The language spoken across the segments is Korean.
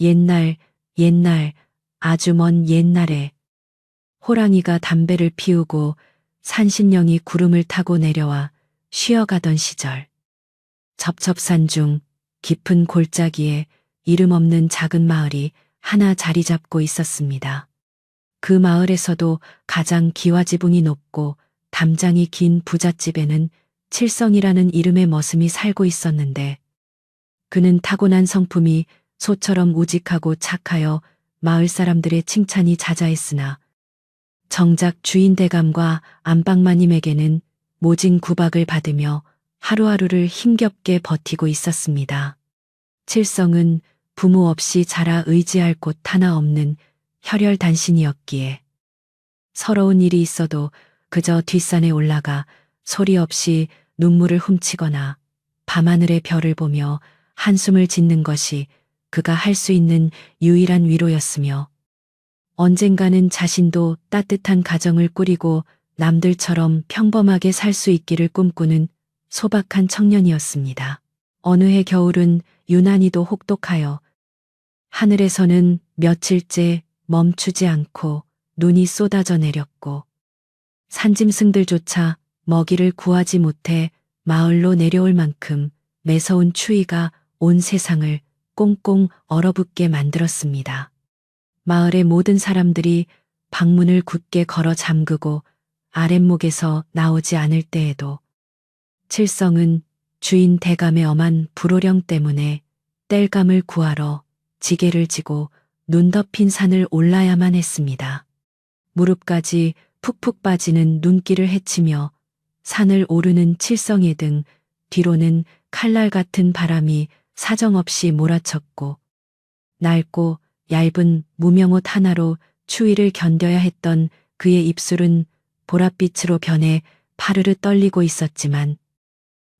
옛날, 옛날, 아주 먼 옛날에 호랑이가 담배를 피우고 산신령이 구름을 타고 내려와 쉬어가던 시절. 첩첩산 중 깊은 골짜기에 이름 없는 작은 마을이 하나 자리 잡고 있었습니다. 그 마을에서도 가장 기와지붕이 높고 담장이 긴 부잣집에는 칠성이라는 이름의 머슴이 살고 있었는데 그는 타고난 성품이 소처럼 우직하고 착하여 마을 사람들의 칭찬이 자자했으나 정작 주인 대감과 안방마님에게는 모진 구박을 받으며 하루하루를 힘겹게 버티고 있었습니다. 칠성은 부모 없이 자라 의지할 곳 하나 없는 혈혈단신이었기에 서러운 일이 있어도 그저 뒷산에 올라가 소리 없이 눈물을 훔치거나 밤하늘의 별을 보며 한숨을 짓는 것이 그가 할 수 있는 유일한 위로였으며 언젠가는 자신도 따뜻한 가정을 꾸리고 남들처럼 평범하게 살 수 있기를 꿈꾸는 소박한 청년이었습니다. 어느 해 겨울은 유난히도 혹독하여 하늘에서는 며칠째 멈추지 않고 눈이 쏟아져 내렸고 산짐승들조차 먹이를 구하지 못해 마을로 내려올 만큼 매서운 추위가 온 세상을 꽁꽁 얼어붙게 만들었습니다. 마을의 모든 사람들이 방문을 굳게 걸어 잠그고 아랫목에서 나오지 않을 때에도 칠성은 주인 대감의 엄한 불호령 때문에 땔감을 구하러 지게를 지고 눈 덮인 산을 올라야만 했습니다. 무릎까지 푹푹 빠지는 눈길을 헤치며 산을 오르는 칠성의 등 뒤로는 칼날 같은 바람이 사정없이 몰아쳤고 낡고 얇은 무명옷 하나로 추위를 견뎌야 했던 그의 입술은 보랏빛으로 변해 파르르 떨리고 있었지만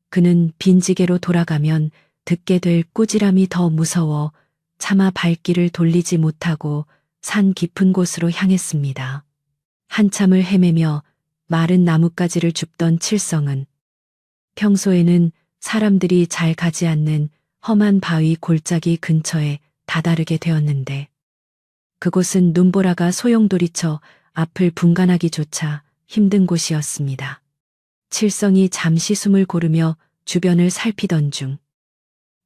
그는 빈지게로 돌아가면 듣게 될 꾸지람이 더 무서워 차마 발길을 돌리지 못하고 산 깊은 곳으로 향했습니다. 한참을 헤매며 마른 나뭇가지를 줍던 칠성은 평소에는 사람들이 잘 가지 않는 험한 바위 골짜기 근처에 다다르게 되었는데 그곳은 눈보라가 소용돌이쳐 앞을 분간하기조차 힘든 곳이었습니다. 칠성이 잠시 숨을 고르며 주변을 살피던 중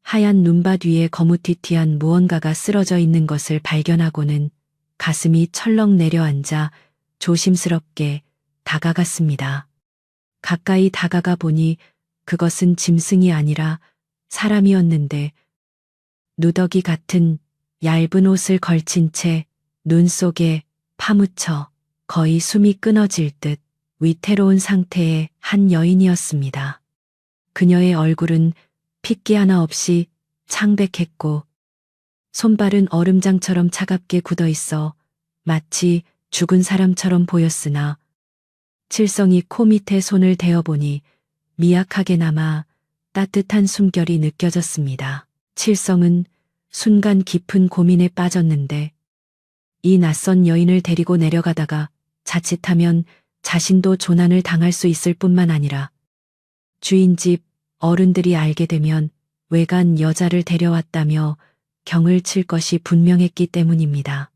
하얀 눈밭 위에 거무튀튀한 무언가가 쓰러져 있는 것을 발견하고는 가슴이 철렁 내려앉아 조심스럽게 다가갔습니다. 가까이 다가가 보니 그것은 짐승이 아니라 사람이었는데 누더기 같은 얇은 옷을 걸친 채 눈 속에 파묻혀 거의 숨이 끊어질 듯 위태로운 상태의 한 여인이었습니다. 그녀의 얼굴은 핏기 하나 없이 창백했고 손발은 얼음장처럼 차갑게 굳어 있어 마치 죽은 사람처럼 보였으나 칠성이 코 밑에 손을 대어보니 미약하게나마 따뜻한 숨결이 느껴졌습니다. 칠성은 순간 깊은 고민에 빠졌는데 이 낯선 여인을 데리고 내려가다가 자칫하면 자신도 조난을 당할 수 있을 뿐만 아니라 주인집 어른들이 알게 되면 외간 여자를 데려왔다며 경을 칠 것이 분명했기 때문입니다.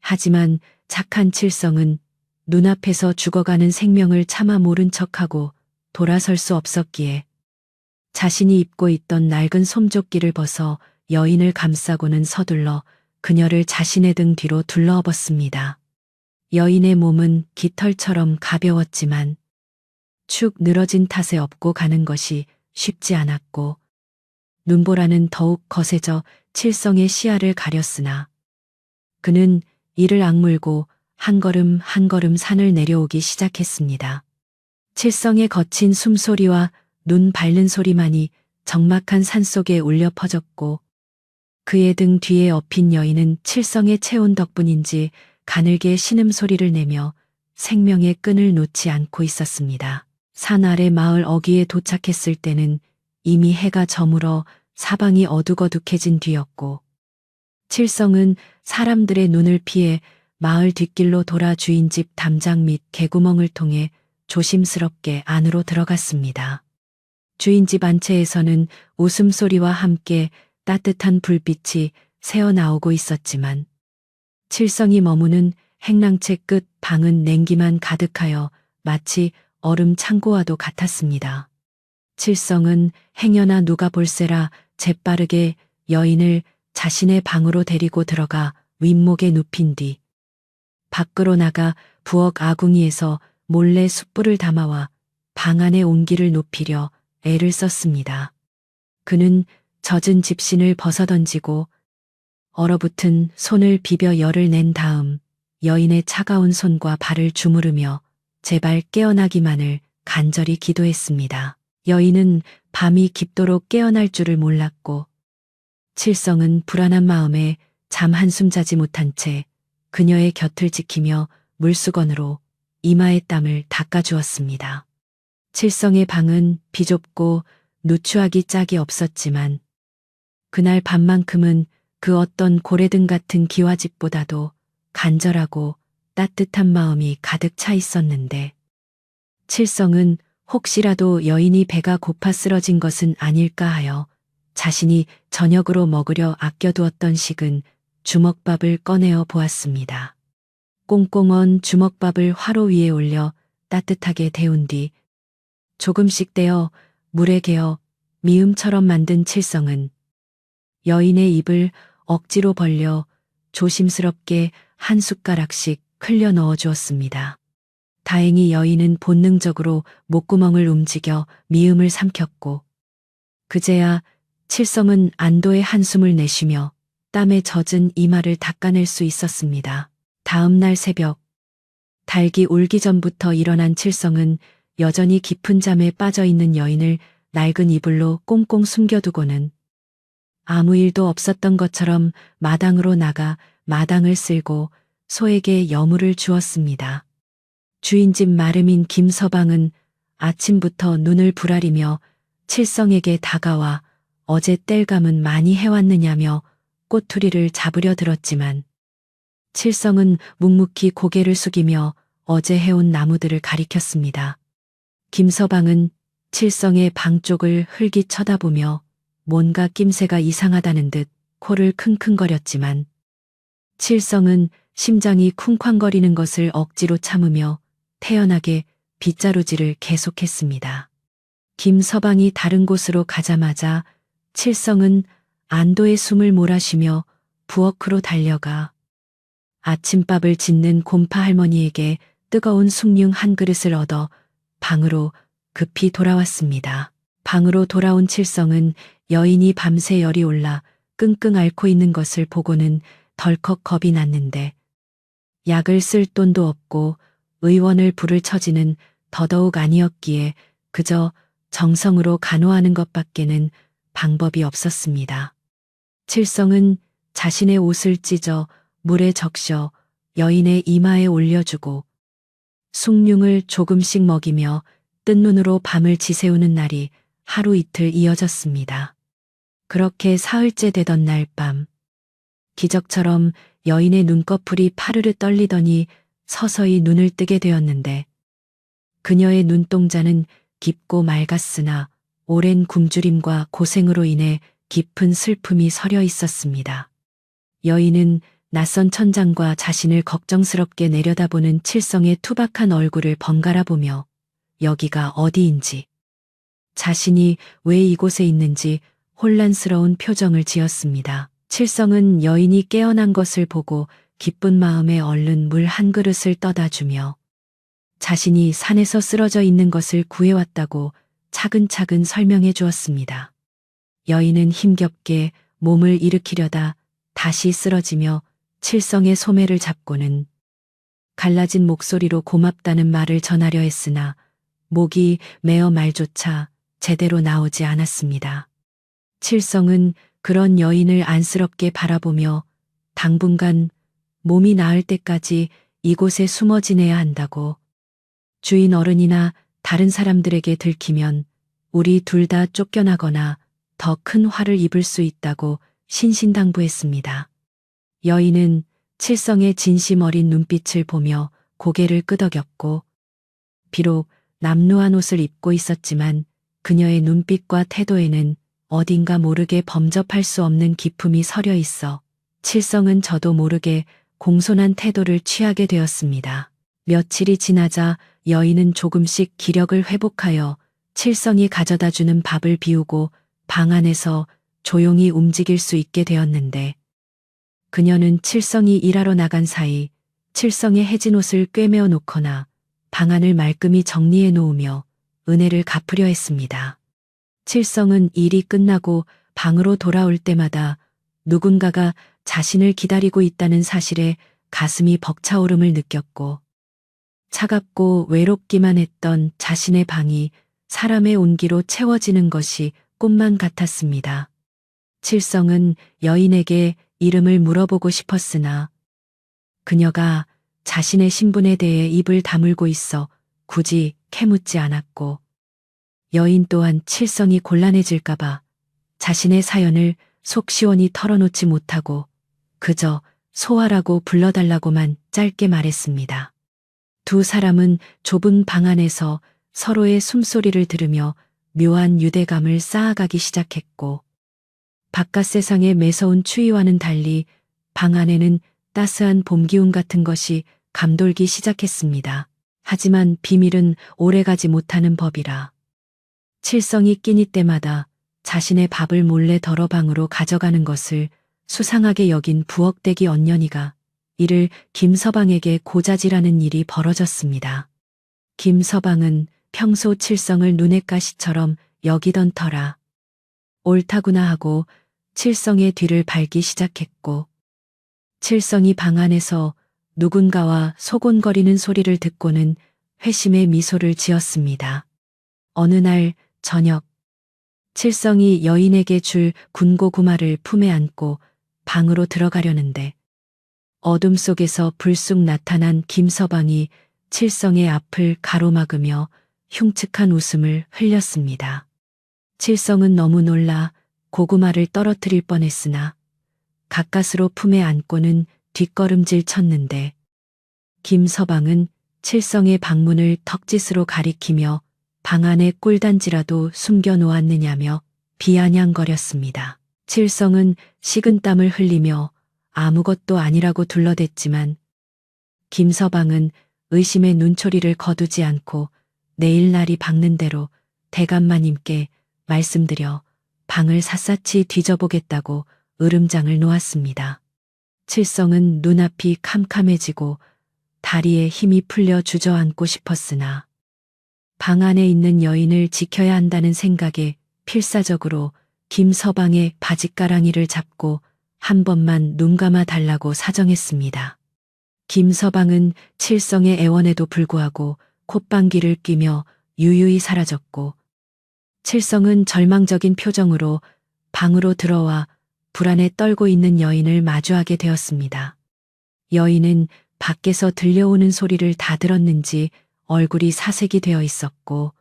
하지만 착한 칠성은 눈앞에서 죽어가는 생명을 차마 모른 척하고 돌아설 수 없었기에 자신이 입고 있던 낡은 솜조끼를 벗어 여인을 감싸고는 서둘러 그녀를 자신의 등 뒤로 둘러엎었습니다. 여인의 몸은 깃털처럼 가벼웠지만 축 늘어진 탓에 업고 가는 것이 쉽지 않았고 눈보라는 더욱 거세져 칠성의 시야를 가렸으나 그는 이를 악물고 한 걸음 한 걸음 산을 내려오기 시작했습니다. 칠성의 거친 숨소리와 눈 밟는 소리만이 적막한 산속에 울려 퍼졌고 그의 등 뒤에 엎인 여인은 칠성의 체온 덕분인지 가늘게 신음소리를 내며 생명의 끈을 놓지 않고 있었습니다. 산 아래 마을 어귀에 도착했을 때는 이미 해가 저물어 사방이 어둑어둑해진 뒤였고 칠성은 사람들의 눈을 피해 마을 뒷길로 돌아 주인집 담장 및 개구멍을 통해 조심스럽게 안으로 들어갔습니다. 주인집 안채에서는 웃음소리와 함께 따뜻한 불빛이 새어나오고 있었지만 칠성이 머무는 행랑채 끝 방은 냉기만 가득하여 마치 얼음 창고와도 같았습니다. 칠성은 행여나 누가 볼세라 재빠르게 여인을 자신의 방으로 데리고 들어가 윗목에 눕힌 뒤 밖으로 나가 부엌 아궁이에서 몰래 숯불을 담아와 방 안의 온기를 높이려 애를 썼습니다. 그는 젖은 집신을 벗어던지고 얼어붙은 손을 비벼 열을 낸 다음 여인의 차가운 손과 발을 주무르며 제발 깨어나기만을 간절히 기도했습니다. 여인은 밤이 깊도록 깨어날 줄을 몰랐고 칠성은 불안한 마음에 잠 한숨 자지 못한 채 그녀의 곁을 지키며 물수건으로 이마의 땀을 닦아주었습니다. 칠성의 방은 비좁고 누추하기 짝이 없었지만 그날 밤만큼은 그 어떤 고래등 같은 기와집보다도 간절하고 따뜻한 마음이 가득 차 있었는데 칠성은 혹시라도 여인이 배가 고파 쓰러진 것은 아닐까 하여 자신이 저녁으로 먹으려 아껴두었던 식은 주먹밥을 꺼내어 보았습니다. 꽁꽁 언 주먹밥을 화로 위에 올려 따뜻하게 데운 뒤 조금씩 떼어 물에 개어 미음처럼 만든 칠성은 여인의 입을 억지로 벌려 조심스럽게 한 숟가락씩 흘려 넣어 주었습니다. 다행히 여인은 본능적으로 목구멍을 움직여 미음을 삼켰고 그제야 칠성은 안도의 한숨을 내쉬며 땀에 젖은 이마를 닦아낼 수 있었습니다. 다음 날 새벽 닭이 울기 전부터 일어난 칠성은 여전히 깊은 잠에 빠져 있는 여인을 낡은 이불로 꽁꽁 숨겨두고는 아무 일도 없었던 것처럼 마당으로 나가 마당을 쓸고 소에게 여물을 주었습니다. 주인집 마름인 김서방은 아침부터 눈을 부라리며 칠성에게 다가와 어제 땔감은 많이 해왔느냐며 꼬투리를 잡으려 들었지만 칠성은 묵묵히 고개를 숙이며 어제 해온 나무들을 가리켰습니다. 김서방은 칠성의 방 쪽을 흘기 쳐다보며 뭔가 낌새가 이상하다는 듯 코를 킁킁거렸지만 칠성은 심장이 쿵쾅거리는 것을 억지로 참으며 태연하게 빗자루질을 계속했습니다. 김서방이 다른 곳으로 가자마자 칠성은 안도의 숨을 몰아쉬며 부엌으로 달려가 아침밥을 짓는 곰파 할머니에게 뜨거운 숭늉 한 그릇을 얻어 방으로 급히 돌아왔습니다. 방으로 돌아온 칠성은 여인이 밤새 열이 올라 끙끙 앓고 있는 것을 보고는 덜컥 겁이 났는데 약을 쓸 돈도 없고 의원을 부를 처지는 더더욱 아니었기에 그저 정성으로 간호하는 것밖에는 방법이 없었습니다. 칠성은 자신의 옷을 찢어 물에 적셔 여인의 이마에 올려주고 숭늉을 조금씩 먹이며 뜬 눈으로 밤을 지새우는 날이 하루 이틀 이어졌습니다. 그렇게 사흘째 되던 날 밤 기적처럼 여인의 눈꺼풀이 파르르 떨리더니 서서히 눈을 뜨게 되었는데 그녀의 눈동자는 깊고 맑았으나 오랜 굶주림과 고생으로 인해 깊은 슬픔이 서려 있었습니다. 여인은 낯선 천장과 자신을 걱정스럽게 내려다보는 칠성의 투박한 얼굴을 번갈아 보며 여기가 어디인지 자신이 왜 이곳에 있는지 혼란스러운 표정을 지었습니다. 칠성은 여인이 깨어난 것을 보고 기쁜 마음에 얼른 물 한 그릇을 떠다 주며 자신이 산에서 쓰러져 있는 것을 구해왔다고 차근차근 설명해 주었습니다. 여인은 힘겹게 몸을 일으키려다 다시 쓰러지며 칠성의 소매를 잡고는 갈라진 목소리로 고맙다는 말을 전하려 했으나 목이 메어 말조차 제대로 나오지 않았습니다. 칠성은 그런 여인을 안쓰럽게 바라보며 당분간 몸이 나을 때까지 이곳에 숨어 지내야 한다고 주인 어른이나 다른 사람들에게 들키면 우리 둘 다 쫓겨나거나 더 큰 화를 입을 수 있다고 신신당부했습니다. 여인은 칠성의 진심 어린 눈빛을 보며 고개를 끄덕였고 비록 남루한 옷을 입고 있었지만 그녀의 눈빛과 태도에는 어딘가 모르게 범접할 수 없는 기품이 서려 있어 칠성은 저도 모르게 공손한 태도를 취하게 되었습니다. 며칠이 지나자 여인은 조금씩 기력을 회복하여 칠성이 가져다 주는 밥을 비우고 방 안에서 조용히 움직일 수 있게 되었는데, 그녀는 칠성이 일하러 나간 사이 칠성의 해진 옷을 꿰매어 놓거나 방안을 말끔히 정리해 놓으며 은혜를 갚으려 했습니다. 칠성은 일이 끝나고 방으로 돌아올 때마다 누군가가 자신을 기다리고 있다는 사실에 가슴이 벅차오름을 느꼈고, 차갑고 외롭기만 했던 자신의 방이 사람의 온기로 채워지는 것이 꿈만 같았습니다. 칠성은 여인에게 이름을 물어보고 싶었으나 그녀가 자신의 신분에 대해 입을 다물고 있어 굳이 캐묻지 않았고, 여인 또한 칠성이 곤란해질까봐 자신의 사연을 속 시원히 털어놓지 못하고 그저 소아라고 불러달라고만 짧게 말했습니다. 두 사람은 좁은 방 안에서 서로의 숨소리를 들으며 묘한 유대감을 쌓아가기 시작했고, 바깥 세상의 매서운 추위와는 달리 방 안에는 따스한 봄 기운 같은 것이 감돌기 시작했습니다. 하지만 비밀은 오래가지 못하는 법이라 칠성이 끼니 때마다 자신의 밥을 몰래 덜어 방으로 가져가는 것을 수상하게 여긴 부엌대기 언년이가 이를 김서방에게 고자질하는 일이 벌어졌습니다. 김서방은 평소 칠성을 눈엣 가시처럼 여기던 터라 옳다구나 하고 칠성의 뒤를 밟기 시작했고, 칠성이 방 안에서 누군가와 소곤거리는 소리를 듣고는 회심의 미소를 지었습니다. 어느 날 저녁, 칠성이 여인에게 줄 군고구마를 품에 안고 방으로 들어가려는데, 어둠 속에서 불쑥 나타난 김서방이 칠성의 앞을 가로막으며 흉측한 웃음을 흘렸습니다. 칠성은 너무 놀라 고구마를 떨어뜨릴 뻔했으나 가까스로 품에 안고는 뒷걸음질 쳤는데, 김서방은 칠성의 방문을 턱짓으로 가리키며 방 안에 꿀단지라도 숨겨 놓았느냐며 비아냥거렸습니다. 칠성은 식은땀을 흘리며 아무것도 아니라고 둘러댔지만 김서방은 의심의 눈초리를 거두지 않고 내일 날이 밝는 대로 대감마님께 말씀드려 방을 샅샅이 뒤져보겠다고 으름장을 놓았습니다. 칠성은 눈앞이 캄캄해지고 다리에 힘이 풀려 주저앉고 싶었으나 방 안에 있는 여인을 지켜야 한다는 생각에 필사적으로 김서방의 바짓가랑이를 잡고 한 번만 눈 감아 달라고 사정했습니다. 김서방은 칠성의 애원에도 불구하고 콧방귀를 뀌며 유유히 사라졌고, 칠성은 절망적인 표정으로 방으로 들어와 불안에 떨고 있는 여인을 마주하게 되었습니다. 여인은 밖에서 들려오는 소리를 다 들었는지 얼굴이 사색이 되어 있었고,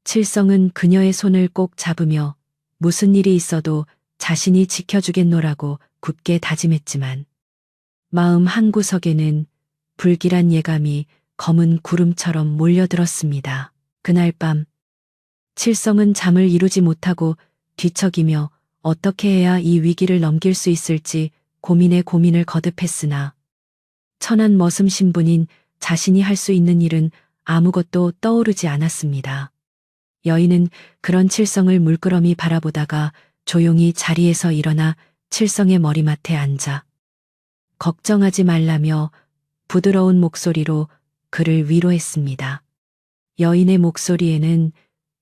칠성은 그녀의 손을 꼭 잡으며 무슨 일이 있어도 자신이 지켜주겠노라고 굳게 다짐했지만 마음 한구석에는 불길한 예감이 검은 구름처럼 몰려들었습니다. 그날 밤 칠성은 잠을 이루지 못하고 뒤척이며 어떻게 해야 이 위기를 넘길 수 있을지 고민에 고민을 거듭했으나 천한 머슴 신분인 자신이 할 수 있는 일은 아무것도 떠오르지 않았습니다. 여인은 그런 칠성을 물끄러미 바라보다가 조용히 자리에서 일어나 칠성의 머리맡에 앉아 걱정하지 말라며 부드러운 목소리로 그를 위로했습니다. 여인의 목소리에는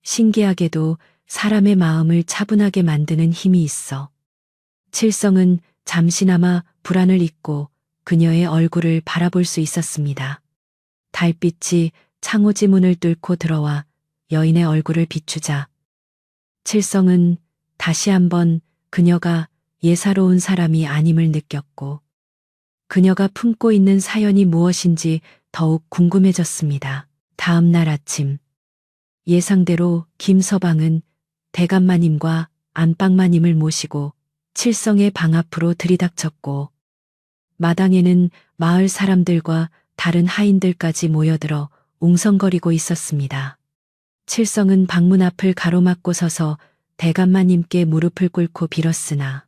신기하게도 사람의 마음을 차분하게 만드는 힘이 있어 칠성은 잠시나마 불안을 잊고 그녀의 얼굴을 바라볼 수 있었습니다. 달빛이 창호지 문을 뚫고 들어와 여인의 얼굴을 비추자 칠성은 다시 한번 그녀가 예사로운 사람이 아님을 느꼈고, 그녀가 품고 있는 사연이 무엇인지 더욱 궁금해졌습니다. 다음 날 아침, 예상대로 김서방은 대감마님과 안방마님을 모시고 칠성의 방 앞으로 들이닥쳤고, 마당에는 마을 사람들과 다른 하인들까지 모여들어 웅성거리고 있었습니다. 칠성은 방문 앞을 가로막고 서서 대감마님께 무릎을 꿇고 빌었으나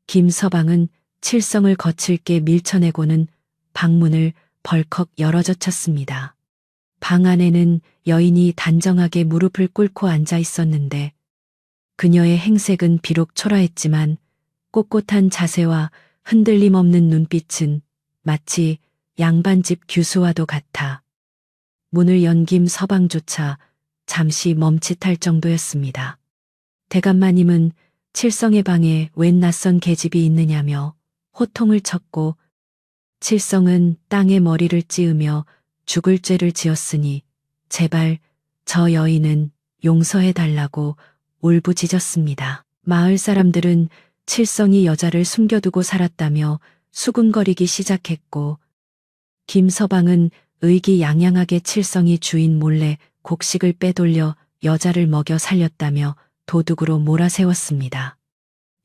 김서방은 칠성을 거칠게 밀쳐내고는 방문을 벌컥 열어젖혔습니다. 방 안에는 여인이 단정하게 무릎을 꿇고 앉아 있었는데 그녀의 행색은 비록 초라했지만 꼿꼿한 자세와 흔들림 없는 눈빛은 마치 양반집 규수와도 같아 문을 연 김 서방조차 잠시 멈칫할 정도였습니다. 대감마님은 칠성의 방에 웬 낯선 계집이 있느냐며 호통을 쳤고 칠성은 땅에 머리를 찌으며 죽을 죄를 지었으니 제발 저 여인은 용서해 달라고 울부짖었습니다. 마을 사람들은 칠성이 여자를 숨겨두고 살았다며 수군거리기 시작했고 김서방은 의기양양하게 칠성이 주인 몰래 곡식을 빼돌려 여자를 먹여 살렸다며 도둑으로 몰아세웠습니다.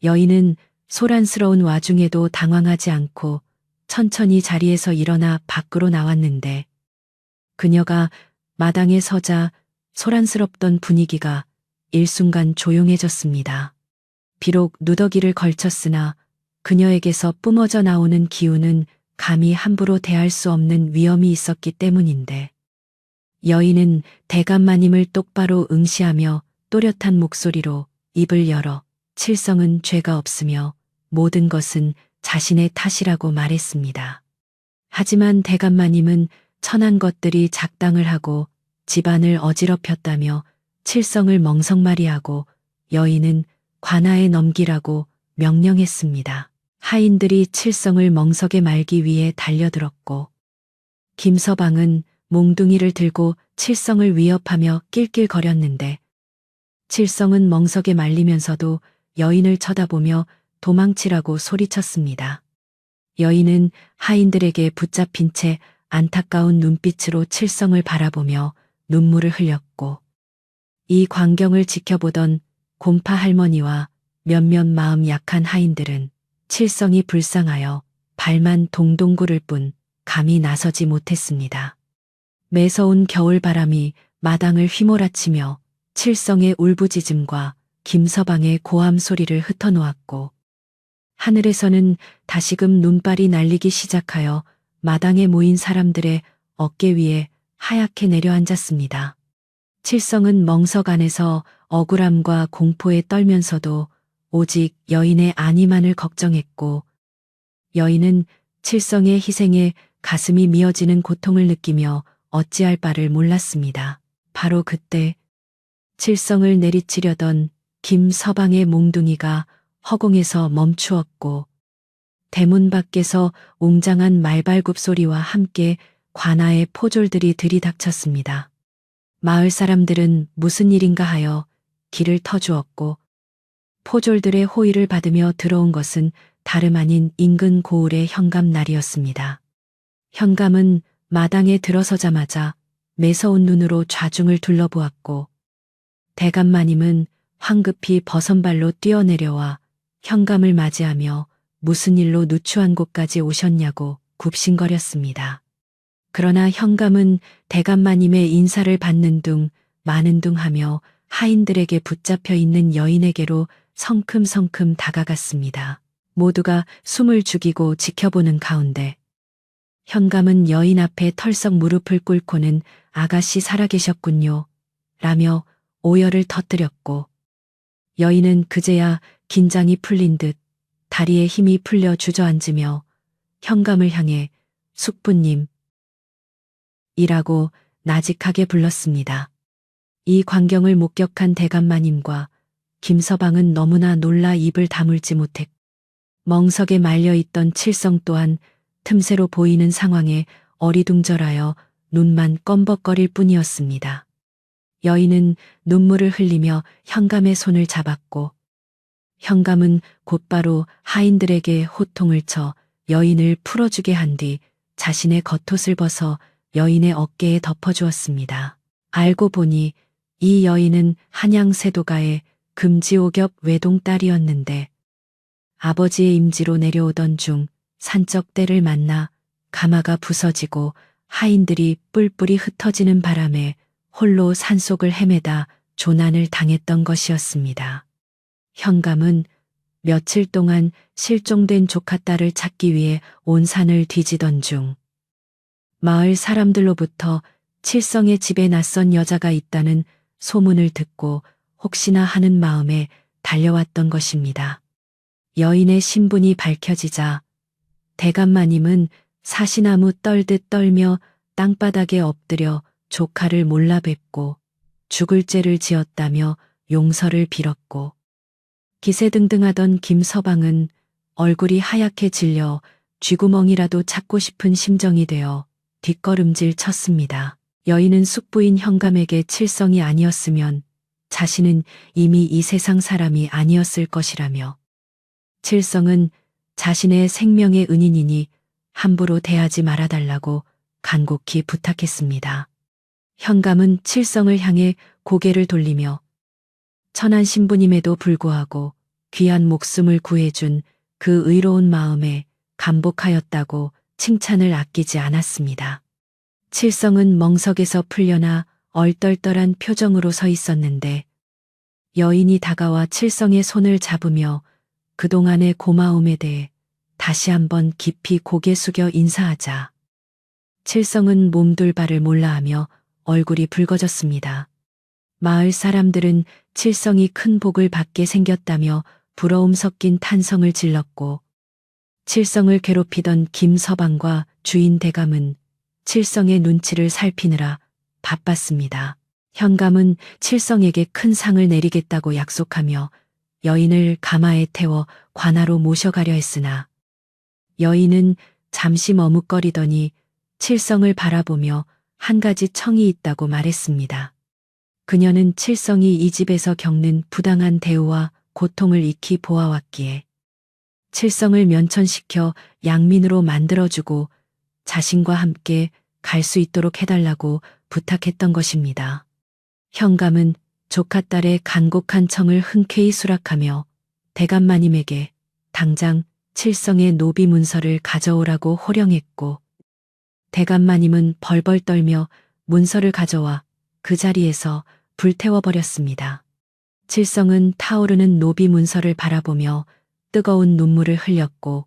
여인은 소란스러운 와중에도 당황하지 않고 천천히 자리에서 일어나 밖으로 나왔는데 그녀가 마당에 서자 소란스럽던 분위기가 일순간 조용해졌습니다. 비록 누더기를 걸쳤으나 그녀에게서 뿜어져 나오는 기운은 감히 함부로 대할 수 없는 위험이 있었기 때문인데 여인은 대감마님을 똑바로 응시하며 또렷한 목소리로 입을 열어 칠성은 죄가 없으며 모든 것은 자신의 탓이라고 말했습니다. 하지만 대감마님은 천한 것들이 작당을 하고 집안을 어지럽혔다며 칠성을 멍석말이하고 여인은 관아에 넘기라고 명령했습니다. 하인들이 칠성을 멍석에 말기 위해 달려들었고 김서방은 몽둥이를 들고 칠성을 위협하며 낄낄거렸는데 칠성은 멍석에 말리면서도 여인을 쳐다보며 도망치라고 소리쳤습니다. 여인은 하인들에게 붙잡힌 채 안타까운 눈빛으로 칠성을 바라보며 눈물을 흘렸고 이 광경을 지켜보던 곰파 할머니와 몇몇 마음 약한 하인들은 칠성이 불쌍하여 발만 동동 구를 뿐 감히 나서지 못했습니다. 매서운 겨울바람이 마당을 휘몰아치며 칠성의 울부짖음과 김서방의 고함 소리를 흩어놓았고 하늘에서는 다시금 눈발이 날리기 시작하여 마당에 모인 사람들의 어깨 위에 하얗게 내려앉았습니다. 칠성은 멍석 안에서 억울함과 공포에 떨면서도 오직 여인의 안위만을 걱정했고 여인은 칠성의 희생에 가슴이 미어지는 고통을 느끼며 어찌할 바를 몰랐습니다. 바로 그때 칠성을 내리치려던 김서방의 몽둥이가 허공에서 멈추었고 대문 밖에서 웅장한 말발굽 소리와 함께 관아의 포졸들이 들이닥쳤습니다. 마을 사람들은 무슨 일인가 하여 길을 터주었고 포졸들의 호의를 받으며 들어온 것은 다름 아닌 인근 고을의 현감날이었습니다. 현감은 마당에 들어서자마자 매서운 눈으로 좌중을 둘러보았고 대감마님은 황급히 버선발로 뛰어내려와 현감을 맞이하며 무슨 일로 누추한 곳까지 오셨냐고 굽신거렸습니다. 그러나 현감은 대감마님의 인사를 받는 둥 마는 둥 하며 하인들에게 붙잡혀 있는 여인에게로 성큼성큼 다가갔습니다. 모두가 숨을 죽이고 지켜보는 가운데 현감은 여인 앞에 털썩 무릎을 꿇고는 아가씨 살아계셨군요 라며 오열을 터뜨렸고 여인은 그제야 긴장이 풀린 듯 다리에 힘이 풀려 주저앉으며 현감을 향해 숙부님 이라고 나직하게 불렀습니다. 이 광경을 목격한 대감마님과 김서방은 너무나 놀라 입을 다물지 못했고 멍석에 말려있던 칠성 또한 틈새로 보이는 상황에 어리둥절하여 눈만 껌벅거릴 뿐이었습니다. 여인은 눈물을 흘리며 현감의 손을 잡았고 현감은 곧바로 하인들에게 호통을 쳐 여인을 풀어주게 한 뒤 자신의 겉옷을 벗어 여인의 어깨에 덮어주었습니다. 알고 보니 이 여인은 한양 세도가의 금지옥엽 외동딸이었는데 아버지의 임지로 내려오던 중 산적 떼를 만나 가마가 부서지고 하인들이 뿔뿔이 흩어지는 바람에 홀로 산속을 헤매다 조난을 당했던 것이었습니다. 현감은 며칠 동안 실종된 조카딸을 찾기 위해 온 산을 뒤지던 중 마을 사람들로부터 칠성의 집에 낯선 여자가 있다는 소문을 듣고 혹시나 하는 마음에 달려왔던 것입니다. 여인의 신분이 밝혀지자 대감마님은 사시나무 떨듯 떨며 땅바닥에 엎드려 조카를 몰라 뵙고 죽을 죄를 지었다며 용서를 빌었고, 기세등등하던 김서방은 얼굴이 하얗게 질려 쥐구멍이라도 찾고 싶은 심정이 되어 뒷걸음질 쳤습니다. 여인은 숙부인 현감에게 칠성이 아니었으면 자신은 이미 이 세상 사람이 아니었을 것이라며, 칠성은 자신의 생명의 은인이니 함부로 대하지 말아달라고 간곡히 부탁했습니다. 현감은 칠성을 향해 고개를 돌리며 천한 신부님에도 불구하고 귀한 목숨을 구해준 그 의로운 마음에 감복하였다고 칭찬을 아끼지 않았습니다. 칠성은 멍석에서 풀려나 얼떨떨한 표정으로 서 있었는데 여인이 다가와 칠성의 손을 잡으며 그동안의 고마움에 대해 다시 한번 깊이 고개 숙여 인사하자 칠성은 몸둘 바를 몰라하며 얼굴이 붉어졌습니다. 마을 사람들은 칠성이 큰 복을 받게 생겼다며 부러움 섞인 탄성을 질렀고, 칠성을 괴롭히던 김서방과 주인 대감은 칠성의 눈치를 살피느라 바빴습니다. 현감은 칠성에게 큰 상을 내리겠다고 약속하며 여인을 가마에 태워 관하로 모셔가려 했으나 여인은 잠시 머뭇거리더니 칠성을 바라보며 한 가지 청이 있다고 말했습니다. 그녀는 칠성이 이 집에서 겪는 부당한 대우와 고통을 익히 보아왔기에 칠성을 면천시켜 양민으로 만들어주고 자신과 함께 갈 수 있도록 해달라고 부탁했던 것입니다. 현감은 조카딸의 간곡한 청을 흔쾌히 수락하며 대감마님에게 당장 칠성의 노비 문서를 가져오라고 호령했고, 대감마님은 벌벌 떨며 문서를 가져와 그 자리에서 불태워버렸습니다. 칠성은 타오르는 노비 문서를 바라보며 뜨거운 눈물을 흘렸고,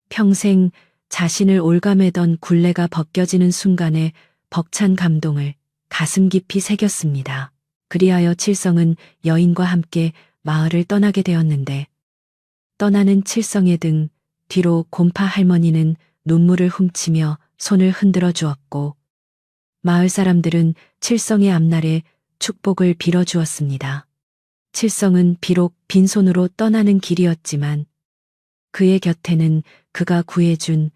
평생 자신을 올가매던 굴레가 벗겨지는 순간에 벅찬 감동을 가슴 깊이 새겼습니다. 그리하여 칠성은 여인과 함께 마을을 떠나게 되었는데, 떠나는 칠성의 등 뒤로 곰파 할머니는 눈물을 훔치며 손을 흔들어 주었고, 마을 사람들은 칠성의 앞날에 축복을 빌어주었습니다. 칠성은 비록 빈손으로 떠나는 길이었지만 그의 곁에는 그가 구해준,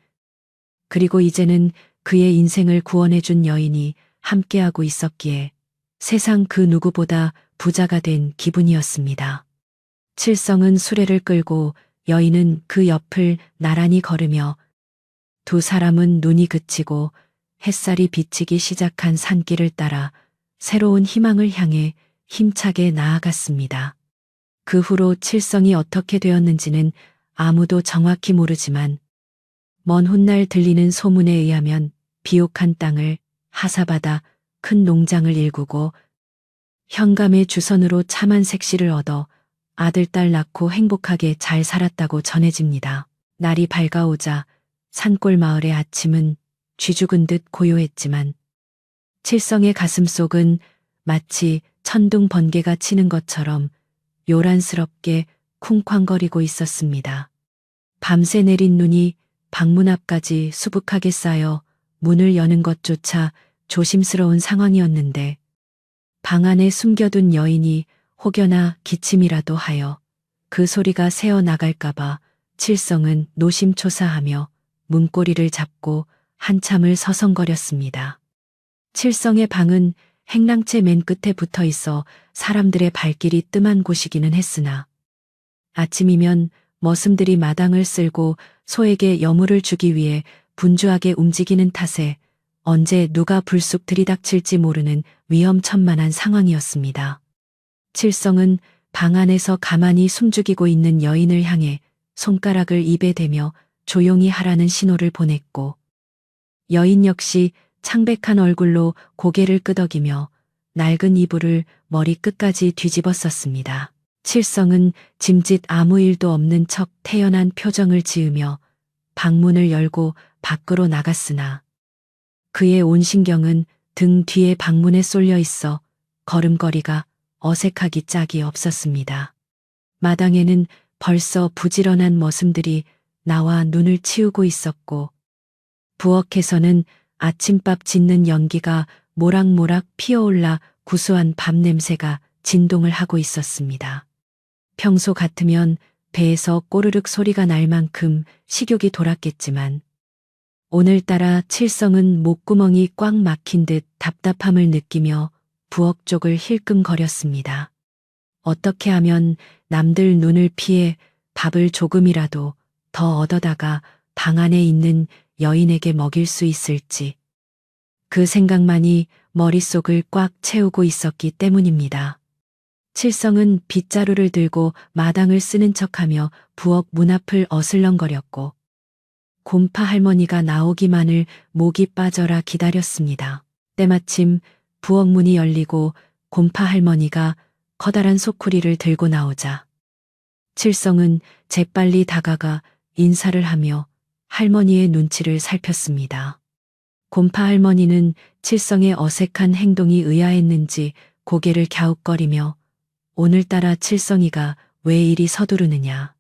그리고 이제는 그의 인생을 구원해준 여인이 함께하고 있었기에 세상 그 누구보다 부자가 된 기분이었습니다. 칠성은 수레를 끌고 여인은 그 옆을 나란히 걸으며 두 사람은 눈이 그치고 햇살이 비치기 시작한 산길을 따라 새로운 희망을 향해 힘차게 나아갔습니다. 그 후로 칠성이 어떻게 되었는지는 아무도 정확히 모르지만 먼 훗날 들리는 소문에 의하면 비옥한 땅을 하사받아 큰 농장을 일구고 현감의 주선으로 참한 색시를 얻어 아들, 딸 낳고 행복하게 잘 살았다고 전해집니다. 날이 밝아오자 산골 마을의 아침은 쥐죽은 듯 고요했지만 칠성의 가슴속은 마치 천둥 번개가 치는 것처럼 요란스럽게 쿵쾅거리고 있었습니다. 밤새 내린 눈이 방문 앞까지 수북하게 쌓여 문을 여는 것조차 조심스러운 상황이었는데 방 안에 숨겨둔 여인이 혹여나 기침이라도 하여 그 소리가 새어 나갈까봐 칠성은 노심초사하며 문고리를 잡고 한참을 서성거렸습니다. 칠성의 방은 행랑채 맨 끝에 붙어 있어 사람들의 발길이 뜸한 곳이기는 했으나 아침이면 머슴들이 마당을 쓸고 소에게 여물을 주기 위해 분주하게 움직이는 탓에 언제 누가 불쑥 들이닥칠지 모르는 위험천만한 상황이었습니다. 칠성은 방 안에서 가만히 숨죽이고 있는 여인을 향해 손가락을 입에 대며 조용히 하라는 신호를 보냈고, 여인 역시 창백한 얼굴로 고개를 끄덕이며 낡은 이불을 머리 끝까지 뒤집었었습니다. 칠성은 짐짓 아무 일도 없는 척 태연한 표정을 지으며 방문을 열고 밖으로 나갔으나 그의 온 신경은 등 뒤에 방문에 쏠려 있어 걸음걸이가 어색하기 짝이 없었습니다. 마당에는 벌써 부지런한 머슴들이 나와 눈을 치우고 있었고 부엌에서는 아침밥 짓는 연기가 모락모락 피어올라 구수한 밥 냄새가 진동을 하고 있었습니다. 평소 같으면 배에서 꼬르륵 소리가 날 만큼 식욕이 돌았겠지만 오늘따라 칠성은 목구멍이 꽉 막힌 듯 답답함을 느끼며 부엌 쪽을 힐끔거렸습니다. 어떻게 하면 남들 눈을 피해 밥을 조금이라도 더 얻어다가 방 안에 있는 여인에게 먹일 수 있을지 그 생각만이 머릿속을 꽉 채우고 있었기 때문입니다. 칠성은 빗자루를 들고 마당을 쓰는 척하며 부엌 문 앞을 어슬렁거렸고 곰파 할머니가 나오기만을 목이 빠져라 기다렸습니다. 때마침 부엌 문이 열리고 곰파 할머니가 커다란 소쿠리를 들고 나오자 칠성은 재빨리 다가가 인사를 하며 할머니의 눈치를 살폈습니다. 곰파 할머니는 칠성의 어색한 행동이 의아했는지 고개를 갸웃거리며 오늘따라 칠성이가 왜 이리 서두르느냐.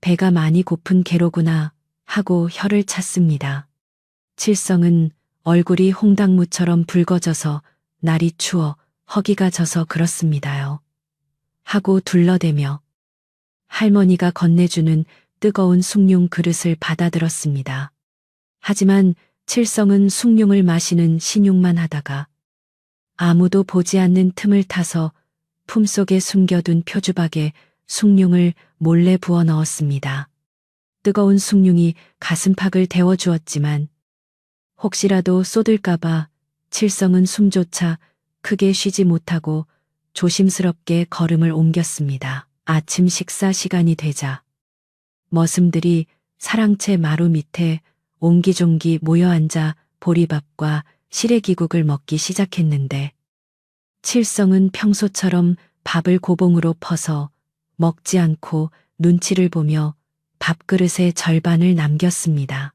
배가 많이 고픈 게로구나 하고 혀를 찼습니다. 칠성은 얼굴이 홍당무처럼 붉어져서 날이 추워 허기가 져서 그렇습니다요. 하고 둘러대며 할머니가 건네주는 뜨거운 숭늉 그릇을 받아들었습니다. 하지만 칠성은 숭늉을 마시는 신용만 하다가 아무도 보지 않는 틈을 타서 품속에 숨겨둔 표주박에 숭늉을 몰래 부어 넣었습니다. 뜨거운 숭늉이 가슴팍을 데워주었지만 혹시라도 쏟을까봐 칠성은 숨조차 크게 쉬지 못하고 조심스럽게 걸음을 옮겼습니다. 아침 식사 시간이 되자 머슴들이 사랑채 마루 밑에 옹기종기 모여 앉아 보리밥과 시래기국을 먹기 시작했는데 칠성은 평소처럼 밥을 고봉으로 퍼서 먹지 않고 눈치를 보며 밥그릇의 절반을 남겼습니다.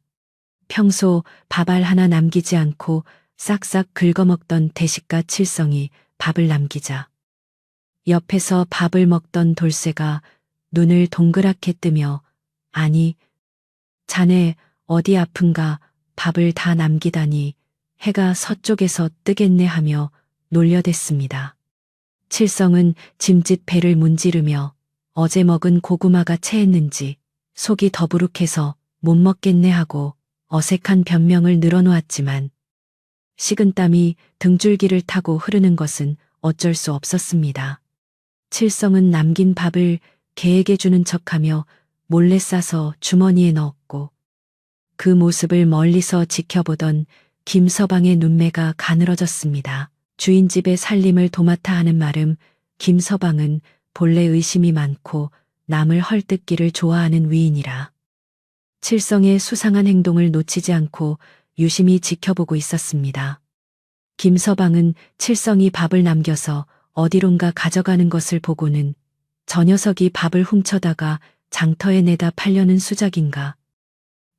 평소 밥알 하나 남기지 않고 싹싹 긁어먹던 대식가 칠성이 밥을 남기자 옆에서 밥을 먹던 돌쇠가 눈을 동그랗게 뜨며 아니, 자네 어디 아픈가 밥을 다 남기다니 해가 서쪽에서 뜨겠네 하며 놀려댔습니다. 칠성은 짐짓 배를 문지르며 어제 먹은 고구마가 체했는지 속이 더부룩해서 못 먹겠네 하고 어색한 변명을 늘어놓았지만 식은땀이 등줄기를 타고 흐르는 것은 어쩔 수 없었습니다. 칠성은 남긴 밥을 개에게 주는 척하며 몰래 싸서 주머니에 넣었고 그 모습을 멀리서 지켜보던 김서방의 눈매가 가늘어졌습니다. 주인 집의 살림을 도맡아 하는 말음 김서방은 본래 의심이 많고 남을 헐뜯기를 좋아하는 위인이라 칠성의 수상한 행동을 놓치지 않고 유심히 지켜보고 있었습니다. 김서방은 칠성이 밥을 남겨서 어디론가 가져가는 것을 보고는 저 녀석이 밥을 훔쳐다가 장터에 내다 팔려는 수작인가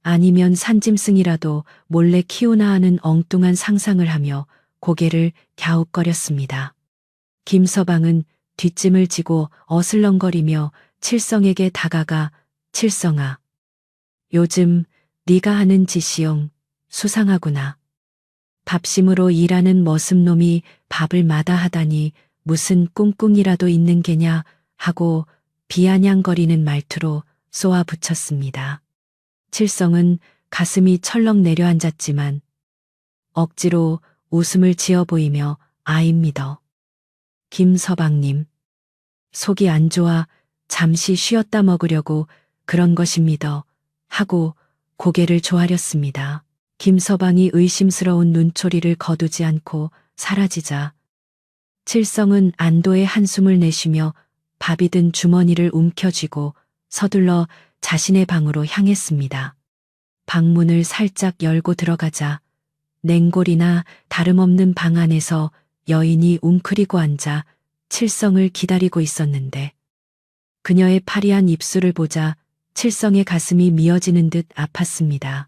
아니면 산짐승이라도 몰래 키우나 하는 엉뚱한 상상을 하며 고개를 갸웃거렸습니다. 김서방은 뒷짐을 지고 어슬렁거리며 칠성에게 다가가 칠성아, 요즘 네가 하는 짓이용 수상하구나. 밥심으로 일하는 머슴놈이 밥을 마다하다니 무슨 꿍꿍이라도 있는 게냐 하고 비아냥거리는 말투로 쏘아 붙였습니다. 칠성은 가슴이 철렁 내려앉았지만 억지로 웃음을 지어 보이며 아입니다. 김서방님, 속이 안 좋아 잠시 쉬었다 먹으려고 그런 것입니다. 하고 고개를 조아렸습니다. 김서방이 의심스러운 눈초리를 거두지 않고 사라지자 칠성은 안도의 한숨을 내쉬며 밥이 든 주머니를 움켜쥐고 서둘러 자신의 방으로 향했습니다. 방문을 살짝 열고 들어가자 냉골이나 다름없는 방 안에서 여인이 웅크리고 앉아 칠성을 기다리고 있었는데 그녀의 파리한 입술을 보자 칠성의 가슴이 미어지는 듯 아팠습니다.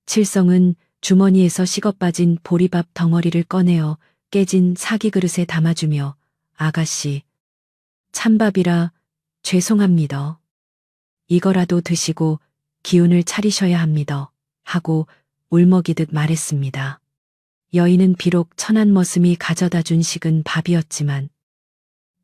칠성은 주머니에서 식어빠진 보리밥 덩어리를 꺼내어 깨진 사기 그릇에 담아주며 아가씨, 찬밥이라 죄송합니다. 이거라도 드시고 기운을 차리셔야 합니다. 하고 울먹이듯 말했습니다. 여인은 비록 천한 머슴이 가져다 준 식은 밥이었지만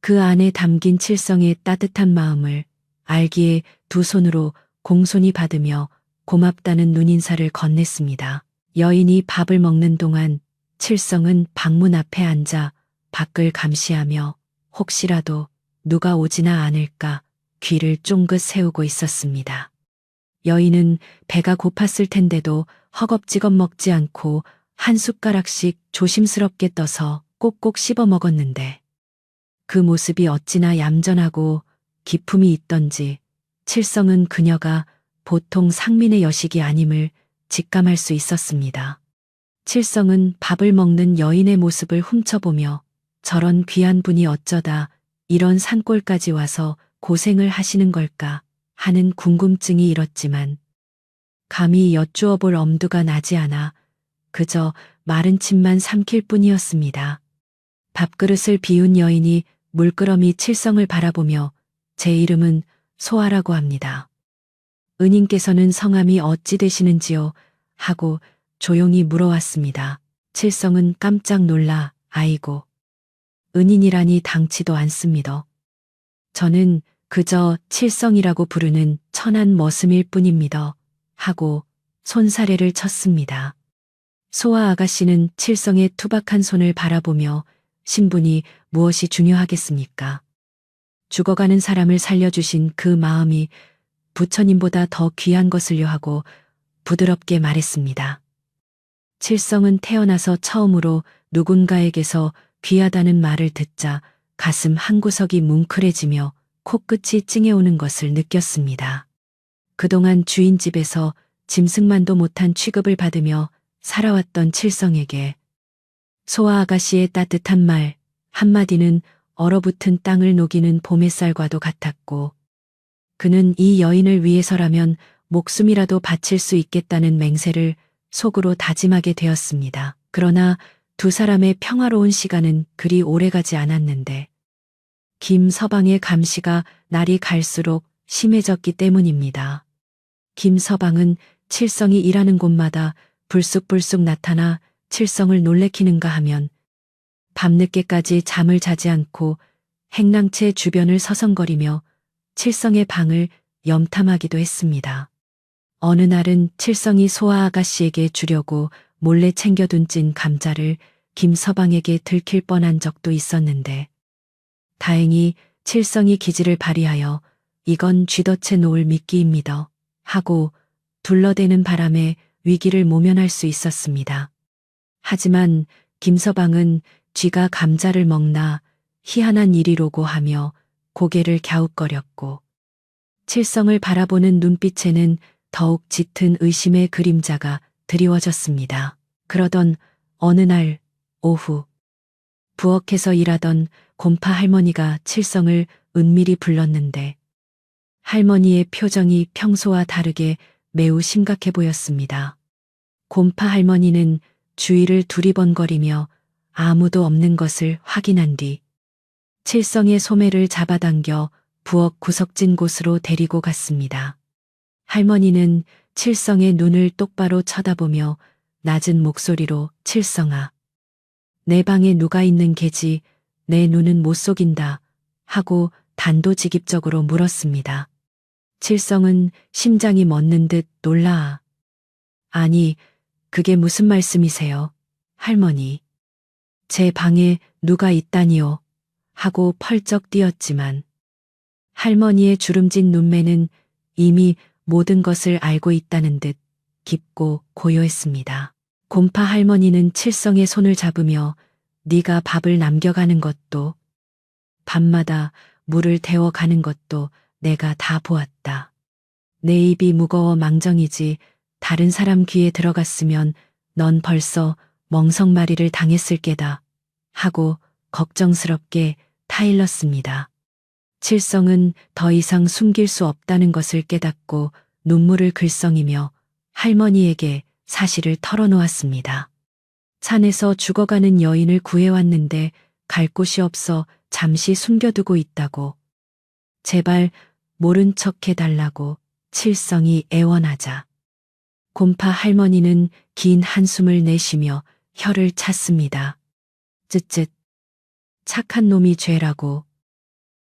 그 안에 담긴 칠성의 따뜻한 마음을 알기에 두 손으로 공손히 받으며 고맙다는 눈인사를 건넸습니다. 여인이 밥을 먹는 동안 칠성은 방문 앞에 앉아 밖을 감시하며 혹시라도 누가 오지나 않을까 귀를 쫑긋 세우고 있었습니다. 여인은 배가 고팠을 텐데도 허겁지겁 먹지 않고 한 숟가락씩 조심스럽게 떠서 꼭꼭 씹어 먹었는데 그 모습이 어찌나 얌전하고 기품이 있던지 칠성은 그녀가 보통 상민의 여식이 아님을 직감할 수 있었습니다. 칠성은 밥을 먹는 여인의 모습을 훔쳐보며 저런 귀한 분이 어쩌다 이런 산골까지 와서 고생을 하시는 걸까 하는 궁금증이 일었지만 감히 여쭈어 볼 엄두가 나지 않아 그저 마른 침만 삼킬 뿐이었습니다. 밥그릇을 비운 여인이 물끄러미 칠성을 바라보며 제 이름은 소아라고 합니다. 은인께서는 성함이 어찌 되시는지요? 하고 조용히 물어왔습니다. 칠성은 깜짝 놀라 아이고 은인이라니 당치도 않습니다. 저는 그저 칠성이라고 부르는 천한 머슴일 뿐입니다. 하고 손사래를 쳤습니다. 소아 아가씨는 칠성의 투박한 손을 바라보며 신분이 무엇이 중요하겠습니까? 죽어가는 사람을 살려주신 그 마음이 부처님보다 더 귀한 것을요 하고 부드럽게 말했습니다. 칠성은 태어나서 처음으로 누군가에게서 귀하다는 말을 듣자 가슴 한구석이 뭉클해지며 코끝이 찡해오는 것을 느꼈습니다. 그동안 주인 집에서 짐승만도 못한 취급을 받으며 살아왔던 칠성에게 소아 아가씨의 따뜻한 말 한마디는 얼어붙은 땅을 녹이는 봄햇살과도 같았고 그는 이 여인을 위해서라면 목숨이라도 바칠 수 있겠다는 맹세를 속으로 다짐하게 되었습니다. 그러나 두 사람의 평화로운 시간은 그리 오래가지 않았는데 김서방의 감시가 날이 갈수록 심해졌기 때문입니다. 김서방은 칠성이 일하는 곳마다 불쑥불쑥 나타나 칠성을 놀래키는가 하면 밤늦게까지 잠을 자지 않고 행랑채 주변을 서성거리며 칠성의 방을 염탐하기도 했습니다. 어느 날은 칠성이 소아 아가씨에게 주려고 몰래 챙겨둔 찐 감자를 김서방에게 들킬 뻔한 적도 있었는데 다행히 칠성이 기지를 발휘하여 이건 쥐덫에 놓을 미끼입니다. 하고 둘러대는 바람에 위기를 모면할 수 있었습니다. 하지만 김서방은 쥐가 감자를 먹나 희한한 일이로고 하며 고개를 갸웃거렸고 칠성을 바라보는 눈빛에는 더욱 짙은 의심의 그림자가 드리워졌습니다. 그러던 어느 날 오후 부엌에서 일하던 곰파 할머니가 칠성을 은밀히 불렀는데 할머니의 표정이 평소와 다르게 매우 심각해 보였습니다. 곰파 할머니는 주위를 두리번거리며 아무도 없는 것을 확인한 뒤 칠성의 소매를 잡아당겨 부엌 구석진 곳으로 데리고 갔습니다. 할머니는 칠성의 눈을 똑바로 쳐다보며 낮은 목소리로 칠성아, 내 방에 누가 있는 게지 내 눈은 못 속인다 하고 단도직입적으로 물었습니다. 칠성은 심장이 멎는 듯 놀라 아니 그게 무슨 말씀이세요? 할머니. 제 방에 누가 있다니요? 하고 펄쩍 뛰었지만 할머니의 주름진 눈매는 이미 모든 것을 알고 있다는 듯 깊고 고요했습니다. 곰파 할머니는 칠성의 손을 잡으며 네가 밥을 남겨가는 것도 밤마다 물을 데워가는 것도 내가 다 보았다. 내 입이 무거워 망정이지 다른 사람 귀에 들어갔으면 넌 벌써 멍석마리를 당했을 게다 하고 걱정스럽게 타일렀습니다. 칠성은 더 이상 숨길 수 없다는 것을 깨닫고 눈물을 글썽이며 할머니에게 사실을 털어놓았습니다. 산에서 죽어가는 여인을 구해왔는데 갈 곳이 없어 잠시 숨겨두고 있다고. 제발 모른 척 해달라고 칠성이 애원하자. 곰파 할머니는 긴 한숨을 내쉬며 혀를 찼습니다. 쯧쯧. 착한 놈이 죄라고.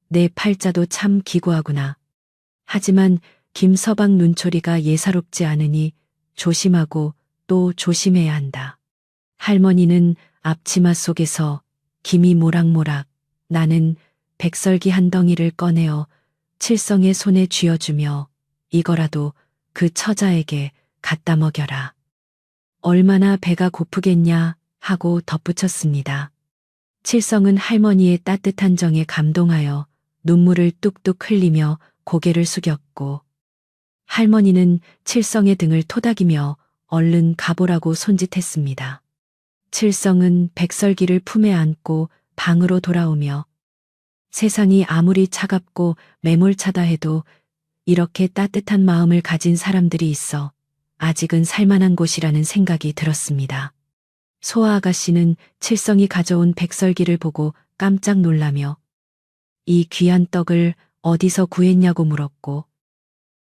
내 팔자도 참 기구하구나. 하지만 김서방 눈초리가 예사롭지 않으니 조심하고 또 조심해야 한다. 할머니는 앞치마 속에서 김이 모락모락 나는 백설기 한 덩이를 꺼내어 칠성의 손에 쥐어주며 이거라도 그 처자에게 갖다 먹여라. 얼마나 배가 고프겠냐 하고 덧붙였습니다. 칠성은 할머니의 따뜻한 정에 감동하여 눈물을 뚝뚝 흘리며 고개를 숙였고 할머니는 칠성의 등을 토닥이며 얼른 가보라고 손짓했습니다. 칠성은 백설기를 품에 안고 방으로 돌아오며 세상이 아무리 차갑고 매몰차다 해도 이렇게 따뜻한 마음을 가진 사람들이 있어 아직은 살만한 곳이라는 생각이 들었습니다. 소아 아가씨는 칠성이 가져온 백설기를 보고 깜짝 놀라며 이 귀한 떡을 어디서 구했냐고 물었고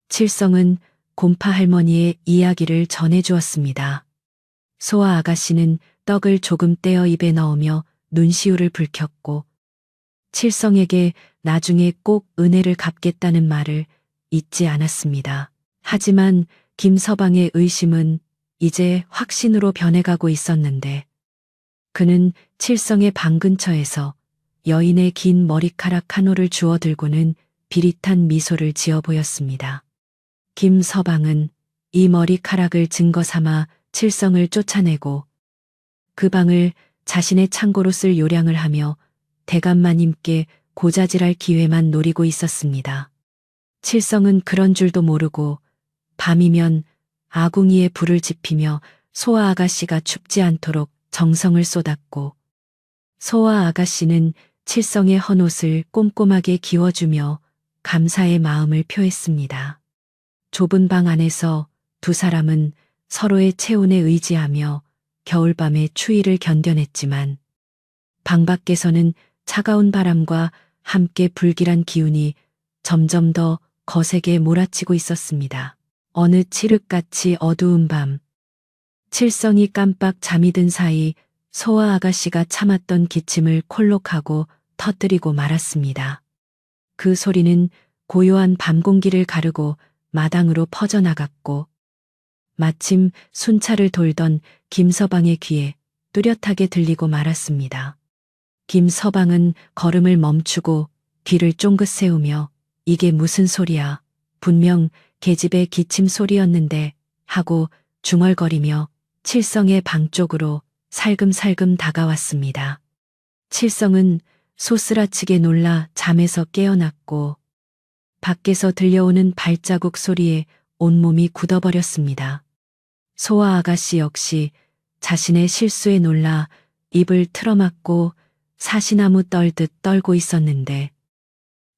칠성은 곰파 할머니의 이야기를 전해주었습니다. 소아 아가씨는 떡을 조금 떼어 입에 넣으며 눈시울을 붉혔고 칠성에게 나중에 꼭 은혜를 갚겠다는 말을 잊지 않았습니다. 하지만 김서방의 의심은 이제 확신으로 변해가고 있었는데 그는 칠성의 방 근처에서 여인의 긴 머리카락 한 올을 주워 들고는 비릿한 미소를 지어 보였습니다. 김서방은 이 머리카락을 증거 삼아 칠성을 쫓아내고 그 방을 자신의 창고로 쓸 요량을 하며 대감마님께 고자질할 기회만 노리고 있었습니다. 칠성은 그런 줄도 모르고 밤이면 아궁이에 불을 지피며 소아 아가씨가 춥지 않도록 정성을 쏟았고 소아 아가씨는 칠성의 헌옷을 꼼꼼하게 기워주며 감사의 마음을 표했습니다. 좁은 방 안에서 두 사람은 서로의 체온에 의지하며 겨울밤의 추위를 견뎌냈지만 방 밖에서는 차가운 바람과 함께 불길한 기운이 점점 더 거세게 몰아치고 있었습니다. 어느 칠흑같이 어두운 밤, 칠성이 깜빡 잠이 든 사이 소아 아가씨가 참았던 기침을 콜록하고 터뜨리고 말았습니다. 그 소리는 고요한 밤 공기를 가르고 마당으로 퍼져나갔고 마침 순찰을 돌던 김서방의 귀에 뚜렷하게 들리고 말았습니다. 김서방은 걸음을 멈추고 귀를 쫑긋 세우며 이게 무슨 소리야? 분명 계집의 기침 소리였는데 하고 중얼거리며 칠성의 방 쪽으로 살금살금 다가왔습니다. 칠성은 소스라치게 놀라 잠에서 깨어났고 밖에서 들려오는 발자국 소리에 온몸이 굳어버렸습니다. 소아 아가씨 역시 자신의 실수에 놀라 입을 틀어막고 사시나무 떨듯 떨고 있었는데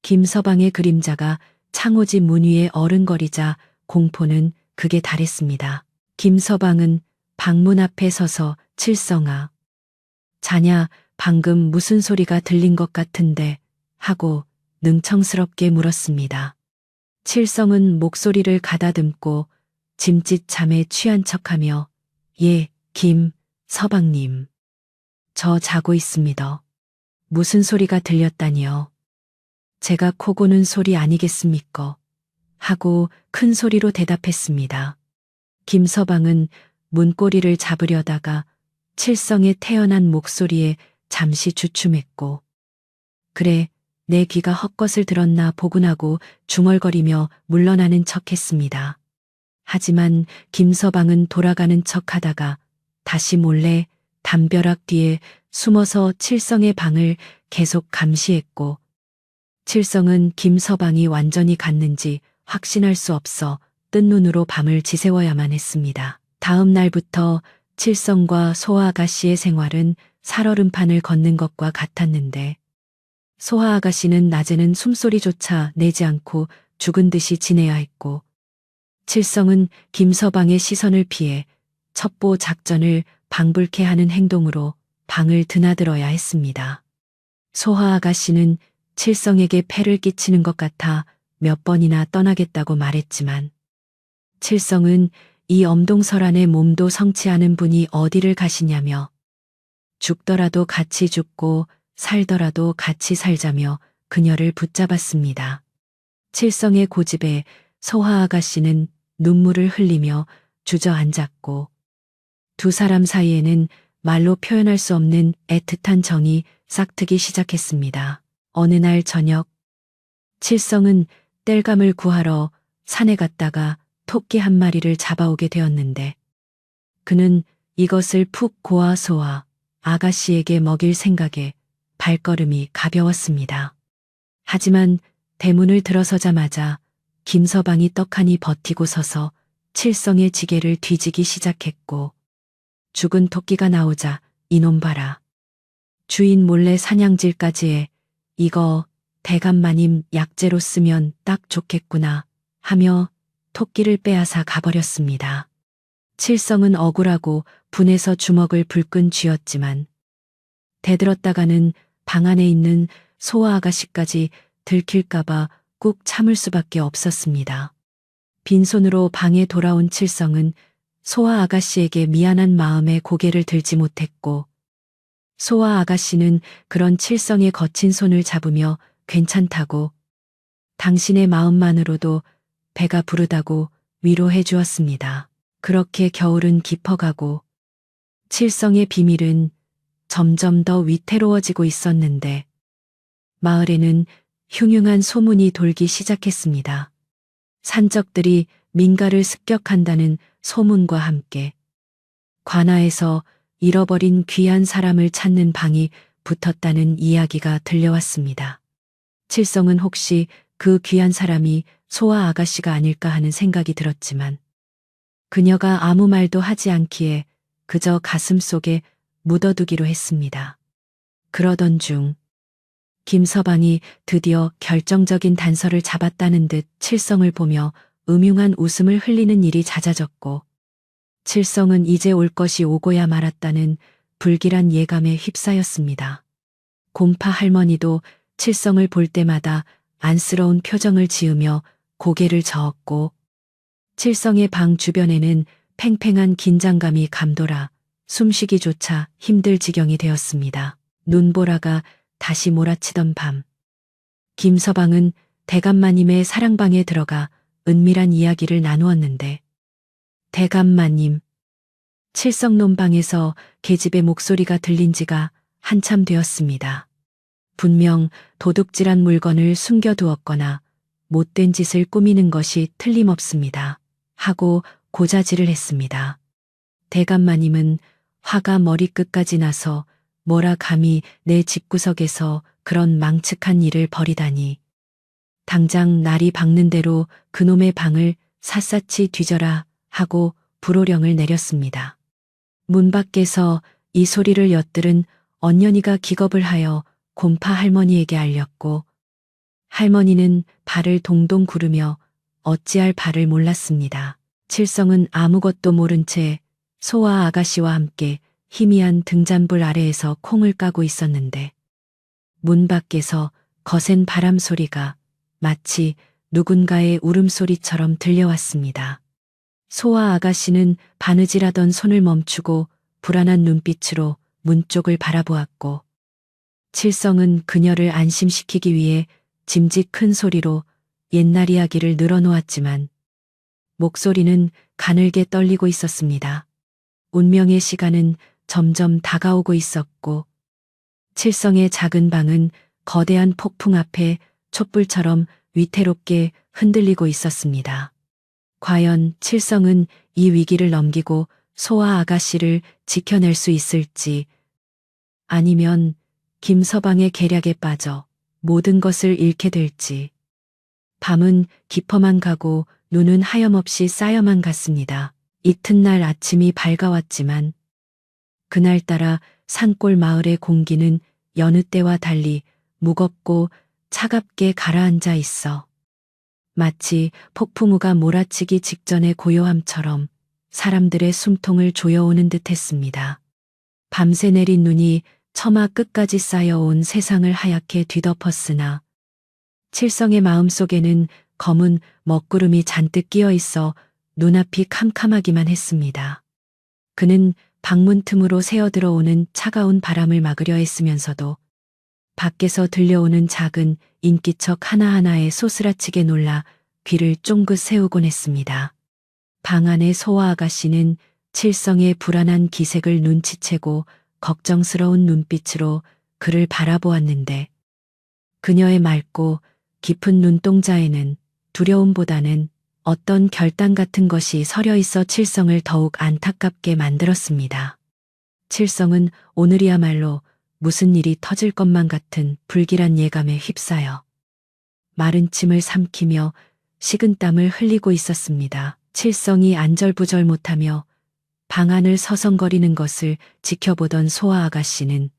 김서방의 그림자가 창호지 문 위에 어른거리자 공포는 극에 달했습니다. 김서방은 방문 앞에 서서 칠성아, 자냐 방금 무슨 소리가 들린 것 같은데 하고 능청스럽게 물었습니다. 칠성은 목소리를 가다듬고 짐짓 잠에 취한 척하며 예, 김서방님. 저 자고 있습니다. 무슨 소리가 들렸다니요? 제가 코 고는 소리 아니겠습니까? 하고 큰 소리로 대답했습니다. 김서방은 문고리를 잡으려다가 칠성의 태연한 목소리에 잠시 주춤했고 그래, 내 귀가 헛것을 들었나 보군하고 중얼거리며 물러나는 척했습니다. 하지만 김서방은 돌아가는 척하다가 다시 몰래 담벼락 뒤에 숨어서 칠성의 방을 계속 감시했고 칠성은 김서방이 완전히 갔는지 확신할 수 없어 뜬 눈으로 밤을 지새워야만 했습니다. 다음 날부터 칠성과 소아 아가씨의 생활은 살얼음판을 걷는 것과 같았는데 소하 아가씨는 낮에는 숨소리조차 내지 않고 죽은 듯이 지내야 했고, 칠성은 김서방의 시선을 피해 첩보 작전을 방불케 하는 행동으로 방을 드나들어야 했습니다. 소하 아가씨는 칠성에게 폐를 끼치는 것 같아 몇 번이나 떠나겠다고 말했지만, 칠성은 이 엄동설안의 몸도 성치 않은 분이 어디를 가시냐며 죽더라도 같이 죽고 살더라도 같이 살자며 그녀를 붙잡았습니다. 칠성의 고집에 소하 아가씨는 눈물을 흘리며 주저앉았고, 두 사람 사이에는 말로 표현할 수 없는 애틋한 정이 싹트기 시작했습니다. 어느 날 저녁, 칠성은 땔감을 구하러 산에 갔다가 토끼 한 마리를 잡아오게 되었는데, 그는 이것을 푹 고아 소하 아가씨에게 먹일 생각에 발걸음이 가벼웠습니다. 하지만 대문을 들어서자마자 김서방이 떡하니 버티고 서서 칠성의 지게를 뒤지기 시작했고, 죽은 토끼가 나오자 이놈 봐라. 주인 몰래 사냥질까지 해. 이거 대감마님 약재로 쓰면 딱 좋겠구나 하며 토끼를 빼앗아 가버렸습니다. 칠성은 억울하고 분해서 주먹을 불끈 쥐었지만, 대들었다가는 방 안에 있는 소아 아가씨까지 들킬까봐 꾹 참을 수밖에 없었습니다. 빈손으로 방에 돌아온 칠성은 소아 아가씨에게 미안한 마음에 고개를 들지 못했고, 소아 아가씨는 그런 칠성의 거친 손을 잡으며 괜찮다고, 당신의 마음만으로도 배가 부르다고 위로해 주었습니다. 그렇게 겨울은 깊어가고 칠성의 비밀은 점점 더 위태로워지고 있었는데, 마을에는 흉흉한 소문이 돌기 시작했습니다. 산적들이 민가를 습격한다는 소문과 함께 관아에서 잃어버린 귀한 사람을 찾는 방이 붙었다는 이야기가 들려왔습니다. 칠성은 혹시 그 귀한 사람이 소아 아가씨가 아닐까 하는 생각이 들었지만, 그녀가 아무 말도 하지 않기에 그저 가슴 속에 묻어두기로 했습니다. 그러던 중 김서방이 드디어 결정적인 단서를 잡았다는 듯 칠성을 보며 음흉한 웃음을 흘리는 일이 잦아졌고, 칠성은 이제 올 것이 오고야 말았다는 불길한 예감에 휩싸였습니다. 곰파 할머니도 칠성을 볼 때마다 안쓰러운 표정을 지으며 고개를 저었고, 칠성의 방 주변에는 팽팽한 긴장감이 감돌아 숨쉬기조차 힘들 지경이 되었습니다. 눈보라가 다시 몰아치던 밤, 김서방은 대감마님의 사랑방에 들어가 은밀한 이야기를 나누었는데, 대감마님, 칠성놈 방에서 계집의 목소리가 들린 지가 한참 되었습니다. 분명 도둑질한 물건을 숨겨두었거나 못된 짓을 꾸미는 것이 틀림없습니다. 하고 고자질을 했습니다. 대감마님은 화가 머리끝까지 나서 뭐라 감히 내 집구석에서 그런 망측한 일을 벌이다니. 당장 날이 밝는 대로 그놈의 방을 샅샅이 뒤져라 하고 불호령을 내렸습니다. 문 밖에서 이 소리를 엿들은 언년이가 기겁을 하여 곰파 할머니에게 알렸고, 할머니는 발을 동동 구르며 어찌할 바를 몰랐습니다. 칠성은 아무것도 모른 채 소아 아가씨와 함께 희미한 등잔불 아래에서 콩을 까고 있었는데, 문 밖에서 거센 바람 소리가 마치 누군가의 울음소리처럼 들려왔습니다. 소아 아가씨는 바느질하던 손을 멈추고 불안한 눈빛으로 문 쪽을 바라보았고, 칠성은 그녀를 안심시키기 위해 짐짓 큰 소리로 옛날 이야기를 늘어놓았지만, 목소리는 가늘게 떨리고 있었습니다. 운명의 시간은 점점 다가오고 있었고, 칠성의 작은 방은 거대한 폭풍 앞에 촛불처럼 위태롭게 흔들리고 있었습니다. 과연 칠성은 이 위기를 넘기고 소아 아가씨를 지켜낼 수 있을지, 아니면 김서방의 계략에 빠져 모든 것을 잃게 될지. 밤은 깊어만 가고 눈은 하염없이 쌓여만 갔습니다. 이튿날 아침이 밝아왔지만, 그날따라 산골 마을의 공기는 여느 때와 달리 무겁고 차갑게 가라앉아 있어. 마치 폭풍우가 몰아치기 직전의 고요함처럼 사람들의 숨통을 조여오는 듯 했습니다. 밤새 내린 눈이 처마 끝까지 쌓여온 세상을 하얗게 뒤덮었으나 칠성의 마음속에는 검은 먹구름이 잔뜩 끼어 있어 눈앞이 캄캄하기만 했습니다. 그는 방문 틈으로 새어들어오는 차가운 바람을 막으려 했으면서도 밖에서 들려오는 작은 인기척 하나하나에 소스라치게 놀라 귀를 쫑긋 세우곤 했습니다. 방 안의 소아 아가씨는 칠성의 불안한 기색을 눈치채고 걱정스러운 눈빛으로 그를 바라보았는데 그녀의 맑고 깊은 눈동자에는 두려움보다는 어떤 결단 같은 것이 서려 있어 칠성을 더욱 안타깝게 만들었습니다. 칠성은 오늘이야말로 무슨 일이 터질 것만 같은 불길한 예감에 휩싸여 마른 침을 삼키며 식은땀을 흘리고 있었습니다. 칠성이 안절부절 못하며 방 안을 서성거리는 것을 지켜보던 소아 아가씨는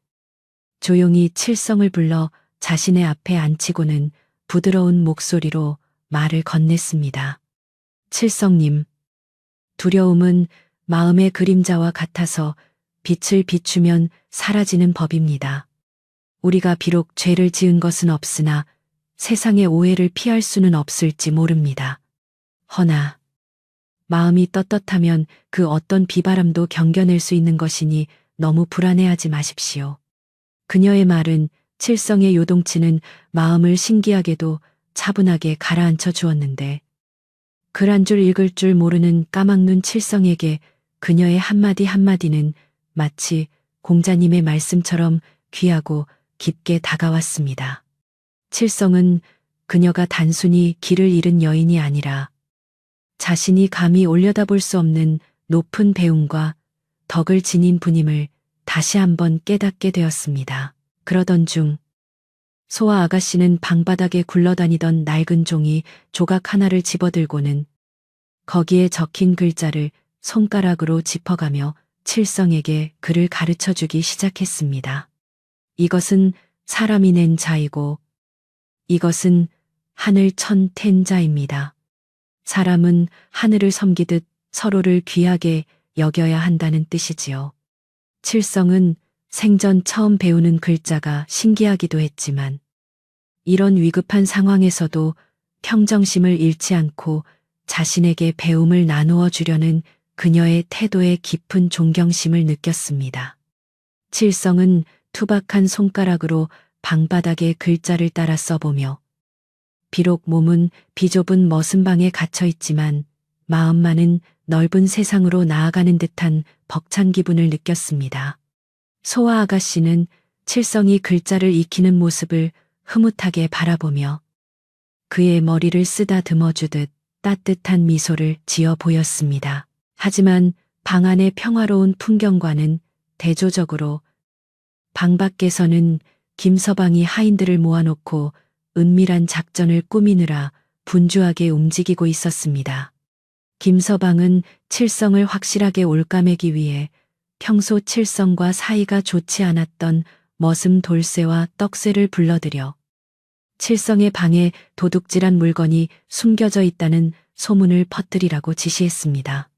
조용히 칠성을 불러 자신의 앞에 앉히고는 부드러운 목소리로 말을 건넸습니다. 칠성님, 두려움은 마음의 그림자와 같아서 빛을 비추면 사라지는 법입니다. 우리가 비록 죄를 지은 것은 없으나 세상의 오해를 피할 수는 없을지 모릅니다. 허나 마음이 떳떳하면 그 어떤 비바람도 견뎌낼 수 있는 것이니 너무 불안해하지 마십시오. 그녀의 말은 칠성의 요동치는 마음을 신기하게도 차분하게 가라앉혀 주었는데 글 한 줄 읽을 줄 모르는 까막눈 칠성에게 그녀의 한마디 한마디는 마치 공자님의 말씀처럼 귀하고 깊게 다가왔습니다. 칠성은 그녀가 단순히 길을 잃은 여인이 아니라 자신이 감히 올려다볼 수 없는 높은 배움과 덕을 지닌 분임을 다시 한번 깨닫게 되었습니다. 그러던 중 소아 아가씨는 방바닥에 굴러다니던 낡은 종이 조각 하나를 집어들고는 거기에 적힌 글자를 손가락으로 짚어가며 칠성에게 글을 가르쳐 주기 시작했습니다. 이것은 사람이 낸 자이고 이것은 하늘 천 텐자입니다. 사람은 하늘을 섬기듯 서로를 귀하게 여겨야 한다는 뜻이지요. 칠성은 생전 처음 배우는 글자가 신기하기도 했지만 이런 위급한 상황에서도 평정심을 잃지 않고 자신에게 배움을 나누어 주려는 그녀의 태도에 깊은 존경심을 느꼈습니다. 칠성은 투박한 손가락으로 방바닥에 글자를 따라 써보며 비록 몸은 비좁은 머슴방에 갇혀 있지만 마음만은 넓은 세상으로 나아가는 듯한 벅찬 기분을 느꼈습니다. 소아 아가씨는 칠성이 글자를 익히는 모습을 흐뭇하게 바라보며 그의 머리를 쓰다듬어 주듯 따뜻한 미소를 지어 보였습니다. 하지만 방 안의 평화로운 풍경과는 대조적으로 방 밖에서는 김서방이 하인들을 모아놓고 은밀한 작전을 꾸미느라 분주하게 움직이고 있었습니다. 김서방은 칠성을 확실하게 올까매기 위해 평소 칠성과 사이가 좋지 않았던 머슴 돌쇠와 떡쇠를 불러들여 칠성의 방에 도둑질한 물건이 숨겨져 있다는 소문을 퍼뜨리라고 지시했습니다.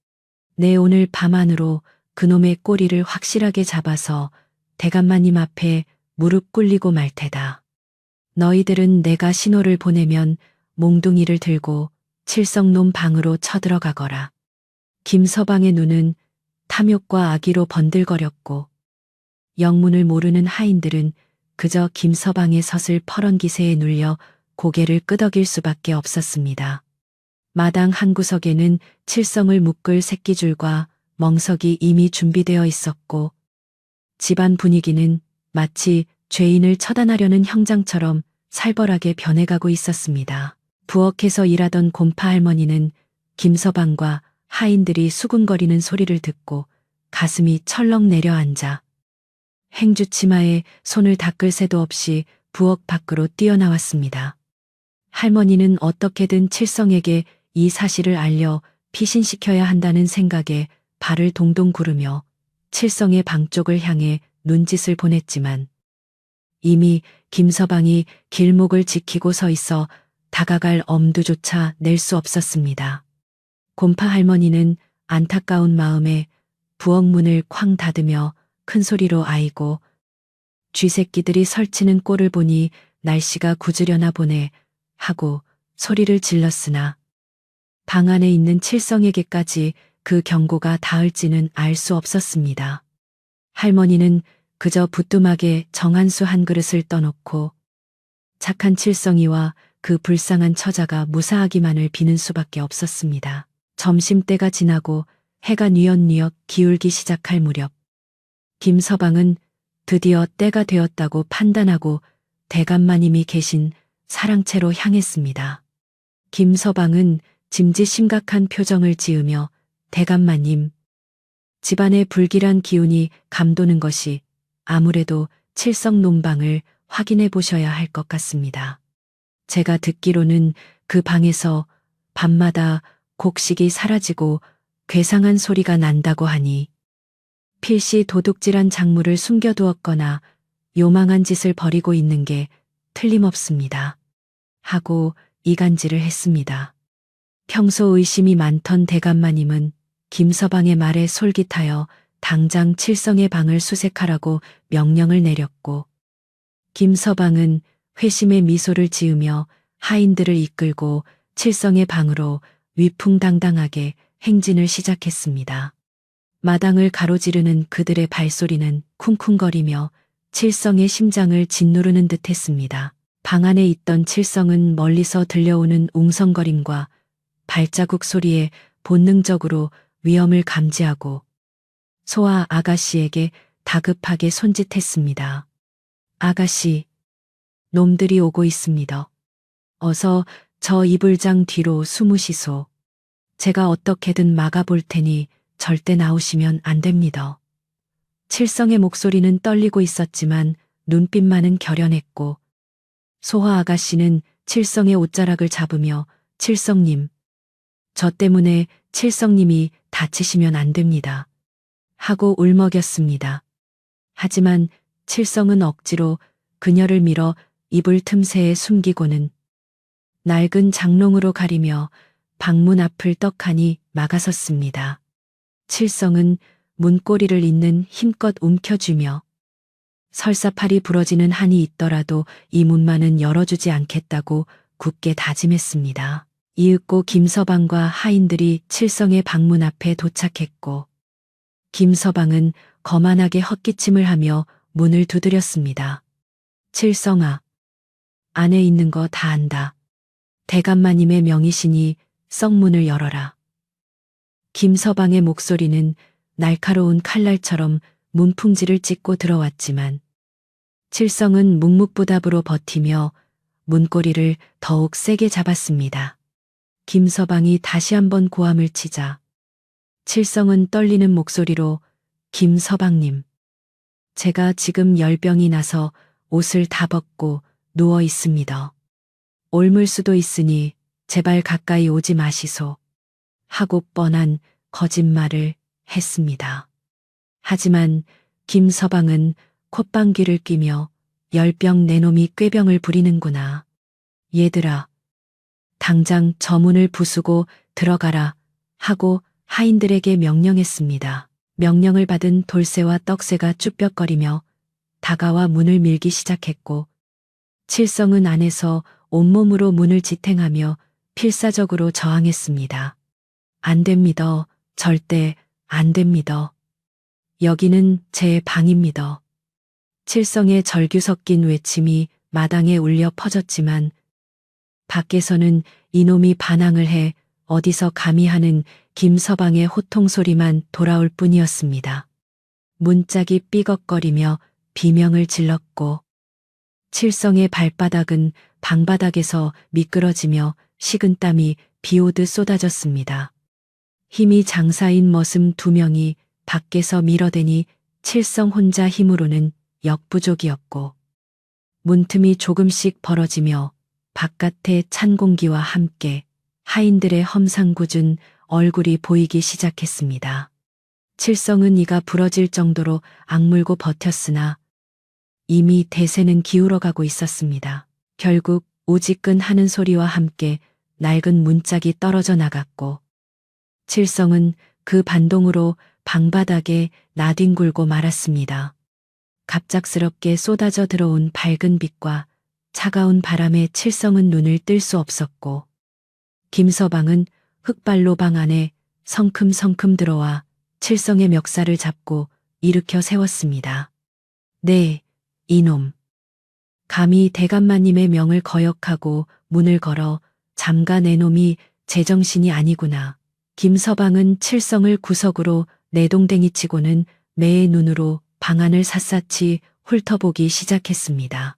내 오늘 밤 안으로 그놈의 꼬리를 확실하게 잡아서 대감마님 앞에 무릎 꿇리고 말 테다. 너희들은 내가 신호를 보내면 몽둥이를 들고 칠성놈 방으로 쳐들어가거라. 김서방의 눈은 탐욕과 악의로 번들거렸고 영문을 모르는 하인들은 그저 김서방의 섰을 퍼런기세에 눌려 고개를 끄덕일 수밖에 없었습니다. 마당 한 구석에는 칠성을 묶을 새끼줄과 멍석이 이미 준비되어 있었고 집안 분위기는 마치 죄인을 처단하려는 형장처럼 살벌하게 변해가고 있었습니다. 부엌에서 일하던 곰파 할머니는 김서방과 하인들이 수군거리는 소리를 듣고 가슴이 철렁 내려앉아 행주치마에 손을 닦을 새도 없이 부엌 밖으로 뛰어나왔습니다. 할머니는 어떻게든 칠성에게 이 사실을 알려 피신시켜야 한다는 생각에 발을 동동 구르며 칠성의 방 쪽을 향해 눈짓을 보냈지만 이미 김서방이 길목을 지키고 서 있어 다가갈 엄두조차 낼 수 없었습니다. 곰파 할머니는 안타까운 마음에 부엌 문을 쾅 닫으며 큰 소리로 아이고, 쥐새끼들이 설치는 꼴을 보니 날씨가 굳으려나 보네 하고 소리를 질렀으나 방 안에 있는 칠성에게까지 그 경고가 닿을지는 알 수 없었습니다. 할머니는 그저 부뚜막에 정한수 한 그릇을 떠놓고 착한 칠성이와 그 불쌍한 처자가 무사하기만을 비는 수밖에 없었습니다. 점심때가 지나고 해가 뉘엿뉘엿 기울기 시작할 무렵 김서방은 드디어 때가 되었다고 판단하고 대감마님이 계신 사랑채로 향했습니다. 김서방은 짐짓 심각한 표정을 지으며 대감마님, 집안의 불길한 기운이 감도는 것이 아무래도 칠성 논방을 확인해 보셔야 할 것 같습니다. 제가 듣기로는 그 방에서 밤마다 곡식이 사라지고 괴상한 소리가 난다고 하니 필시 도둑질한 작물을 숨겨두었거나 요망한 짓을 벌이고 있는 게 틀림없습니다. 하고 이간질을 했습니다. 평소 의심이 많던 대감마님은 김서방의 말에 솔깃하여 당장 칠성의 방을 수색하라고 명령을 내렸고, 김서방은 회심의 미소를 지으며 하인들을 이끌고 칠성의 방으로 위풍당당하게 행진을 시작했습니다. 마당을 가로지르는 그들의 발소리는 쿵쿵거리며 칠성의 심장을 짓누르는 듯했습니다. 방 안에 있던 칠성은 멀리서 들려오는 웅성거림과 발자국 소리에 본능적으로 위험을 감지하고 소아 아가씨에게 다급하게 손짓했습니다. 아가씨, 놈들이 오고 있습니다. 어서 저 이불장 뒤로 숨으시소. 제가 어떻게든 막아볼 테니 절대 나오시면 안 됩니다. 칠성의 목소리는 떨리고 있었지만 눈빛만은 결연했고, 소화 아가씨는 칠성의 옷자락을 잡으며 칠성님, 저 때문에 칠성님이 다치시면 안 됩니다. 하고 울먹였습니다. 하지만 칠성은 억지로 그녀를 밀어 이불 틈새에 숨기고는 낡은 장롱으로 가리며 방문 앞을 떡하니 막아섰습니다. 칠성은 문고리를 잇는 힘껏 움켜쥐며 설사 팔이 부러지는 한이 있더라도 이 문만은 열어주지 않겠다고 굳게 다짐했습니다. 이윽고 김서방과 하인들이 칠성의 방문 앞에 도착했고, 김서방은 거만하게 헛기침을 하며 문을 두드렸습니다. 칠성아, 안에 있는 거 다 안다. 대감마님의 명이시니 썩 문을 열어라. 김서방의 목소리는 날카로운 칼날처럼 문풍지를 찍고 들어왔지만 칠성은 묵묵부답으로 버티며 문고리를 더욱 세게 잡았습니다. 김서방이 다시 한번 고함을 치자 칠성은 떨리는 목소리로 김서방님, 제가 지금 열병이 나서 옷을 다 벗고 누워 있습니다. 옮을 수도 있으니 제발 가까이 오지 마시소. 하고 뻔한 거짓말을 했습니다. 하지만 김서방은 콧방귀를 뀌며 열병 내놈이 꾀병을 부리는구나. 얘들아, 당장 저 문을 부수고 들어가라 하고 하인들에게 명령했습니다. 명령을 받은 돌쇠와 떡새가 쭈뼛거리며 다가와 문을 밀기 시작했고, 칠성은 안에서 온몸으로 문을 지탱하며 필사적으로 저항했습니다. 안 됩니다. 절대 안 됩니다. 여기는 제 방입니다. 칠성의 절규 섞인 외침이 마당에 울려 퍼졌지만 밖에서는 이놈이 반항을 해 어디서 감히 하는 김서방의 호통 소리만 돌아올 뿐이었습니다. 문짝이 삐걱거리며 비명을 질렀고 칠성의 발바닥은 방바닥에서 미끄러지며 식은땀이 비오듯 쏟아졌습니다. 힘이 장사인 머슴 2명이 밖에서 밀어대니 칠성 혼자 힘으로는 역부족이었고 문틈이 조금씩 벌어지며 바깥의 찬 공기와 함께 하인들의 험상궂은 얼굴이 보이기 시작했습니다. 칠성은 이가 부러질 정도로 악물고 버텼으나 이미 대세는 기울어가고 있었습니다. 결국 오지끈 하는 소리와 함께 낡은 문짝이 떨어져 나갔고 칠성은 그 반동으로 방바닥에 나뒹굴고 말았습니다. 갑작스럽게 쏟아져 들어온 밝은 빛과 차가운 바람에 칠성은 눈을 뜰 수 없었고 김서방은 흙발로 방 안에 성큼성큼 들어와 칠성의 멱살을 잡고 일으켜 세웠습니다. 네, 이놈. 감히 대감마님의 명을 거역하고 문을 걸어 잠가 내놈이 제정신이 아니구나. 김서방은 칠성을 구석으로 내동댕이 치고는 매의 눈으로 방안을 샅샅이 훑어보기 시작했습니다.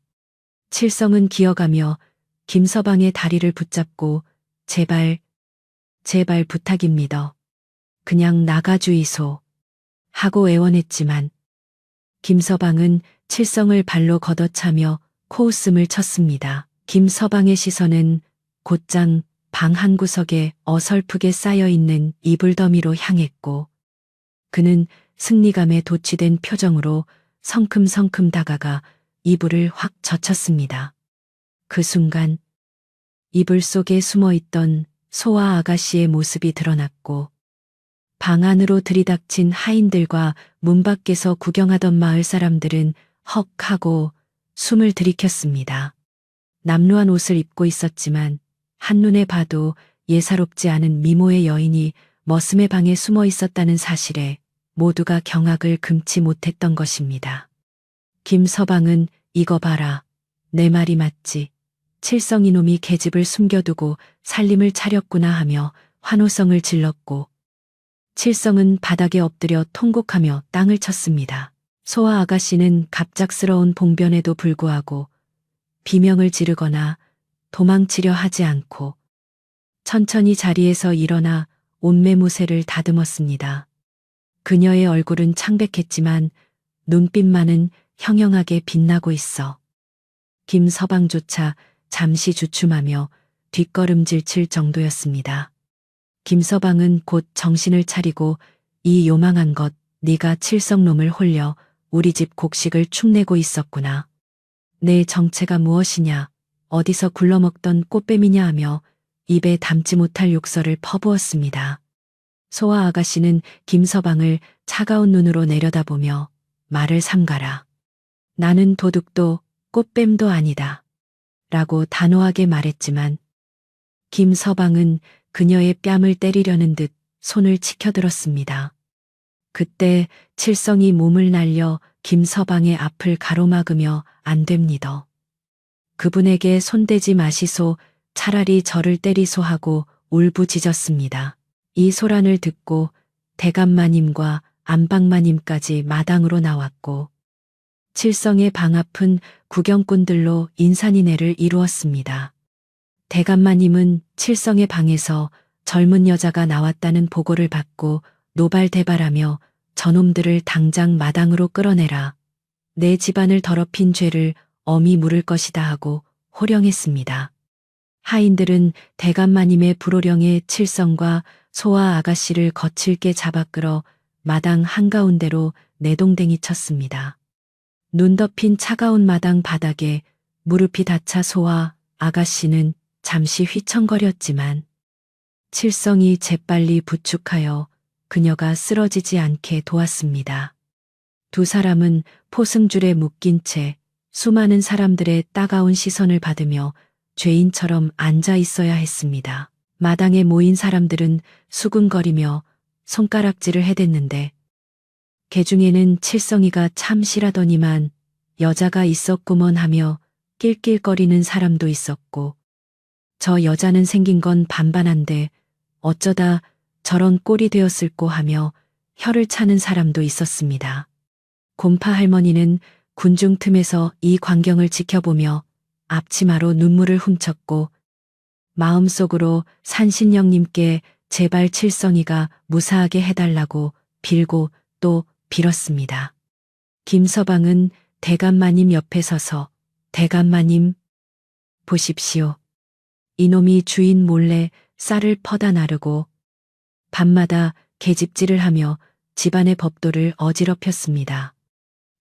칠성은 기어가며 김서방의 다리를 붙잡고 제발 부탁입니다. 그냥 나가주이소. 하고 애원했지만 김서방은 칠성을 발로 걷어차며 코웃음을 쳤습니다. 김서방의 시선은 곧장 방 한 구석에 어설프게 쌓여있는 이불더미로 향했고 그는 승리감에 도취된 표정으로 성큼성큼 다가가 이불을 확 젖혔습니다. 그 순간 이불 속에 숨어있던 소아 아가씨의 모습이 드러났고 방 안으로 들이닥친 하인들과 문 밖에서 구경하던 마을 사람들은 헉 하고 숨을 들이켰습니다. 남루한 옷을 입고 있었지만 한눈에 봐도 예사롭지 않은 미모의 여인이 머슴의 방에 숨어 있었다는 사실에 모두가 경악을 금치 못했던 것입니다. 김서방은 이거 봐라. 내 말이 맞지. 칠성 이놈이 계집을 숨겨두고 살림을 차렸구나 하며 환호성을 질렀고 칠성은 바닥에 엎드려 통곡하며 땅을 쳤습니다. 소아 아가씨는 갑작스러운 봉변에도 불구하고 비명을 지르거나 도망치려 하지 않고 천천히 자리에서 일어나 옷매무새를 다듬었습니다. 그녀의 얼굴은 창백했지만 눈빛만은 형형하게 빛나고 있어 김서방조차 잠시 주춤하며 뒷걸음질 칠 정도였습니다. 김서방은 곧 정신을 차리고 이 요망한 것 네가 칠성놈을 홀려 우리 집 곡식을 축내고 있었구나. 내 정체가 무엇이냐 어디서 굴러먹던 꽃뱀이냐 하며 입에 담지 못할 욕설을 퍼부었습니다. 소아 아가씨는 김서방을 차가운 눈으로 내려다보며 말을 삼가라. 나는 도둑도 꽃뱀도 아니다. 라고 단호하게 말했지만 김서방은 그녀의 뺨을 때리려는 듯 손을 치켜들었습니다. 그때 칠성이 몸을 날려 김서방의 앞을 가로막으며 안 됩니다. 그분에게 손대지 마시소. 차라리 저를 때리소 하고 울부짖었습니다. 이 소란을 듣고 대감마님과 안방마님까지 마당으로 나왔고 칠성의 방 앞은 구경꾼들로 인산인해를 이루었습니다. 대감마님은 칠성의 방에서 젊은 여자가 나왔다는 보고를 받고 노발대발하며 저놈들을 당장 마당으로 끌어내라. 내 집안을 더럽힌 죄를 엄히 물을 것이다 하고 호령했습니다. 하인들은 대감마님의 불호령에 칠성과 소아 아가씨를 거칠게 잡아 끌어 마당 한가운데로 내동댕이 쳤습니다. 눈 덮인 차가운 마당 바닥에 무릎이 닿자 소아 아가씨는 잠시 휘청거렸지만 칠성이 재빨리 부축하여 그녀가 쓰러지지 않게 도왔습니다. 두 사람은 포승줄에 묶인 채 수많은 사람들의 따가운 시선을 받으며 죄인처럼 앉아 있어야 했습니다. 마당에 모인 사람들은 수군거리며 손가락질을 해댔는데 개중에는 칠성이가 참 실하더니만 여자가 있었구먼 하며 낄낄거리는 사람도 있었고 저 여자는 생긴 건 반반한데 어쩌다 저런 꼴이 되었을꼬 하며 혀를 차는 사람도 있었습니다. 곰파 할머니는 군중 틈에서 이 광경을 지켜보며 앞치마로 눈물을 훔쳤고 마음속으로 산신령님께 제발 칠성이가 무사하게 해달라고 빌고 또 빌었습니다. 김서방은 대감마님 옆에 서서 대감마님 보십시오. 이놈이 주인 몰래 쌀을 퍼다 나르고 밤마다 계집질을 하며 집안의 법도를 어지럽혔습니다.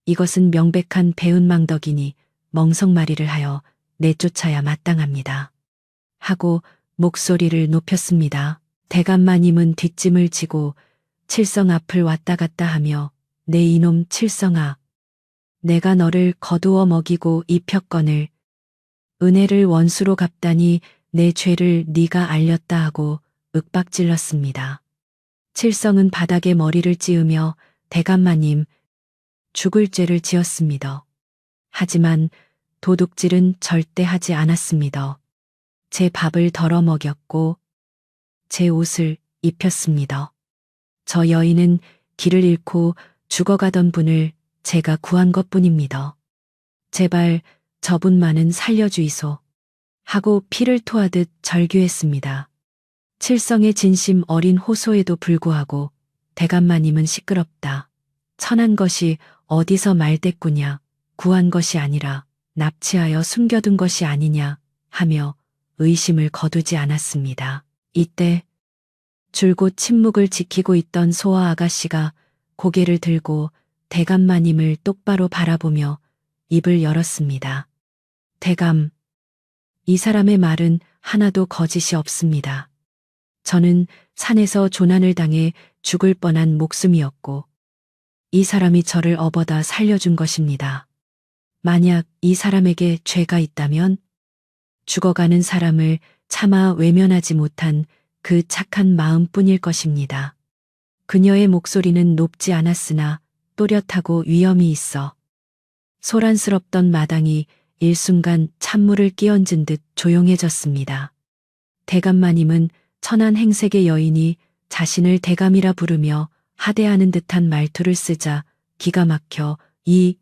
이것은 명백한 배은망덕이니 멍석마리를 하여 내쫓아야 마땅합니다. 하고 목소리를 높였습니다. 대감마님은 뒷짐을 지고 칠성 앞을 왔다 갔다 하며 내 이놈 칠성아, 내가 너를 거두어 먹이고 입혔거늘 은혜를 원수로 갚다니 내 죄를 네가 알렸다 하고 윽박질렀습니다. 칠성은 바닥에 머리를 찌으며 대감마님, 죽을 죄를 지었습니다. 하지만 도둑질은 절대 하지 않았습니다. 제 밥을 덜어 먹였고 제 옷을 입혔습니다. 저 여인은 길을 잃고 죽어가던 분을 제가 구한 것뿐입니다. 제발 저분만은 살려주이소. 하고 피를 토하듯 절규했습니다. 칠성의 진심 어린 호소에도 불구하고 대감마님은 시끄럽다. 천한 것이 어디서 말대꾸냐. 구한 것이 아니라 납치하여 숨겨둔 것이 아니냐 하며 의심을 거두지 않았습니다. 이때 줄곧 침묵을 지키고 있던 소아 아가씨가 고개를 들고 대감마님을 똑바로 바라보며 입을 열었습니다. 대감, 이 사람의 말은 하나도 거짓이 없습니다. 저는 산에서 조난을 당해 죽을 뻔한 목숨이었고 이 사람이 저를 업어다 살려준 것입니다. 만약 이 사람에게 죄가 있다면 죽어가는 사람을 차마 외면하지 못한 그 착한 마음뿐일 것입니다. 그녀의 목소리는 높지 않았으나 또렷하고 위엄이 있어 소란스럽던 마당이 일순간 찬물을 끼얹은 듯 조용해졌습니다. 대감마님은 천한 행색의 여인이 자신을 대감이라 부르며 하대하는 듯한 말투를 쓰자 기가 막혀 이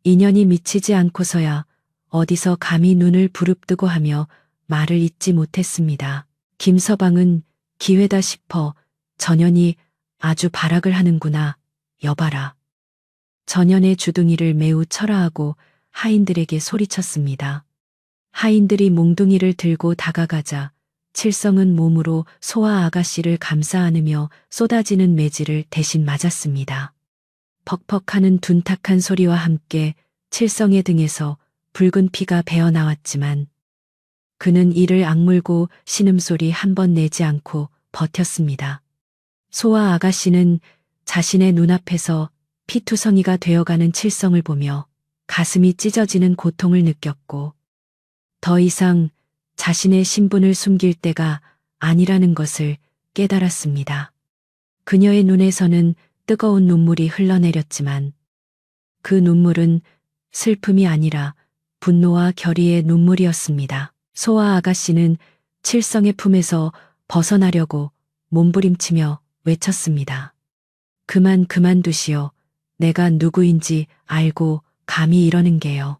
인연이 미치지 않고서야 어디서 감히 눈을 부릅뜨고 하며 말을 잇지 못했습니다. 김서방은 기회다 싶어 전연이 아주 발악을 하는구나. 여봐라. 전연의 주둥이를 매우 철화하고 하인들에게 소리쳤습니다. 하인들이 몽둥이를 들고 다가가자 칠성은 몸으로 소아 아가씨를 감싸 안으며 쏟아지는 매질을 대신 맞았습니다. 퍽퍽하는 둔탁한 소리와 함께 칠성의 등에서 붉은 피가 배어나왔지만 그는 이를 악물고 신음소리 한 번 내지 않고 버텼습니다. 소아 아가씨는 자신의 눈앞에서 피투성이가 되어가는 칠성을 보며 가슴이 찢어지는 고통을 느꼈고 더 이상 자신의 신분을 숨길 때가 아니라는 것을 깨달았습니다. 그녀의 눈에서는 뜨거운 눈물이 흘러내렸지만 그 눈물은 슬픔이 아니라 분노와 결의의 눈물이었습니다. 소아 아가씨는 칠성의 품에서 벗어나려고 몸부림치며 외쳤습니다. 그만두시오. 내가 누구인지 알고 감히 이러는 게요.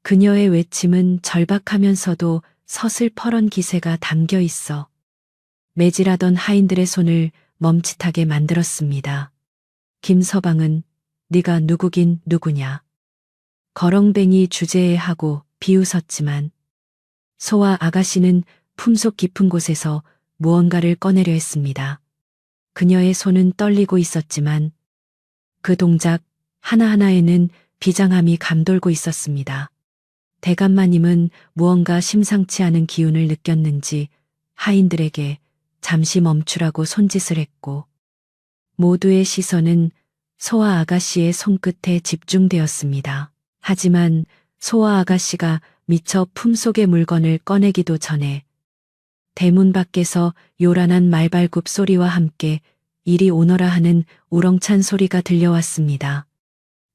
그녀의 외침은 절박하면서도 서슬퍼런 기세가 담겨 있어 매질하던 하인들의 손을 멈칫하게 만들었습니다. 김서방은 네가 누구긴 누구냐. 거렁뱅이 주제하고 비웃었지만 소아 아가씨는 품속 깊은 곳에서 무언가를 꺼내려 했습니다. 그녀의 손은 떨리고 있었지만 그 동작 하나하나에는 비장함이 감돌고 있었습니다. 대감마님은 무언가 심상치 않은 기운을 느꼈는지 하인들에게 잠시 멈추라고 손짓을 했고 모두의 시선은 소아 아가씨의 손끝에 집중되었습니다. 하지만 소아 아가씨가 미처 품속의 물건을 꺼내기도 전에 대문 밖에서 요란한 말발굽 소리와 함께 이리 오너라 하는 우렁찬 소리가 들려왔습니다.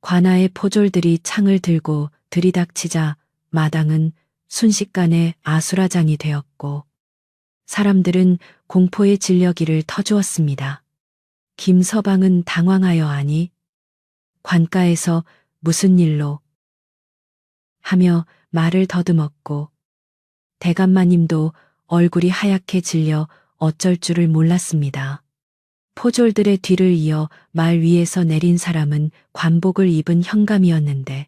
관아의 포졸들이 창을 들고 들이닥치자 마당은 순식간에 아수라장이 되었고 사람들은 공포에 질려기를 터주었습니다. 김서방은 당황하여 아니 관가에서 무슨 일로 하며 말을 더듬었고 대감마님도 얼굴이 하얗게 질려 어쩔 줄을 몰랐습니다. 포졸들의 뒤를 이어 말 위에서 내린 사람은 관복을 입은 현감이었는데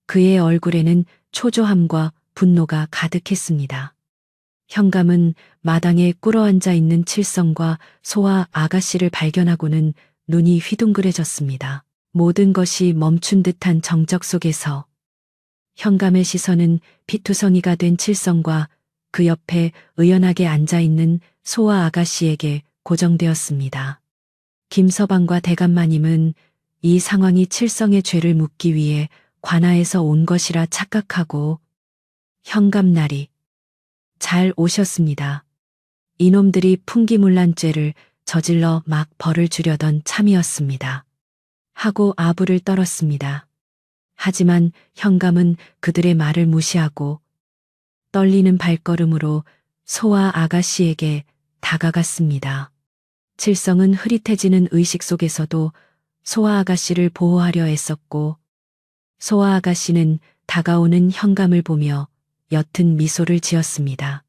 그의 얼굴에는 초조함과 분노가 가득했습니다. 현감은 마당에 꿇어앉아 있는 칠성과 소아 아가씨를 발견하고는 눈이 휘둥그레졌습니다. 모든 것이 멈춘 듯한 정적 속에서 현감의 시선은 피투성이가 된 칠성과 그 옆에 의연하게 앉아있는 소아 아가씨에게 고정되었습니다. 김서방과 대감마님은 이 상황이 칠성의 죄를 묻기 위해 관아에서 온 것이라 착각하고 현감날이 잘 오셨습니다. 이놈들이 풍기문란죄를 저질러 막 벌을 주려던 참이었습니다. 하고 아부를 떨었습니다. 하지만 현감은 그들의 말을 무시하고 떨리는 발걸음으로 소아 아가씨에게 다가갔습니다. 칠성은 흐릿해지는 의식 속에서도 소아 아가씨를 보호하려 애썼고 소아 아가씨는 다가오는 현감을 보며 옅은 미소를 지었습니다.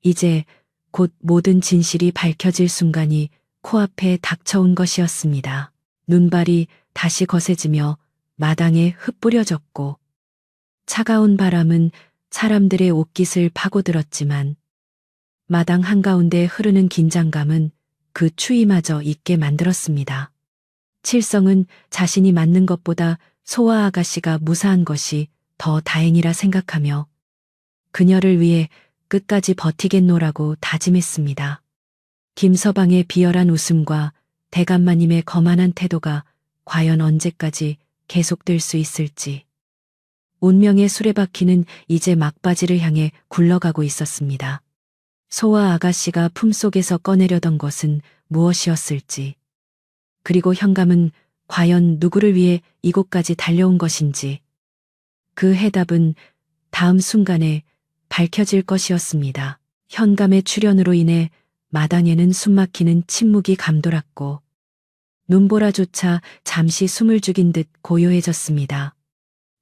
이제 곧 모든 진실이 밝혀질 순간이 코앞에 닥쳐온 것이었습니다. 눈발이 다시 거세지며 마당에 흩뿌려졌고 차가운 바람은 사람들의 옷깃을 파고들었지만 마당 한가운데 흐르는 긴장감은 그 추위마저 잊게 만들었습니다. 칠성은 자신이 맞는 것보다 소아 아가씨가 무사한 것이 더 다행이라 생각하며 그녀를 위해 끝까지 버티겠노라고 다짐했습니다. 김서방의 비열한 웃음과 대감마님의 거만한 태도가 과연 언제까지 계속될 수 있을지. 운명의 수레바퀴는 이제 막바지를 향해 굴러가고 있었습니다. 소아 아가씨가 품속에서 꺼내려던 것은 무엇이었을지. 그리고 현감은 과연 누구를 위해 이곳까지 달려온 것인지. 그 해답은 다음 순간에 밝혀질 것이었습니다. 현감의 출현으로 인해 마당에는 숨막히는 침묵이 감돌았고 눈보라조차 잠시 숨을 죽인 듯 고요해졌습니다.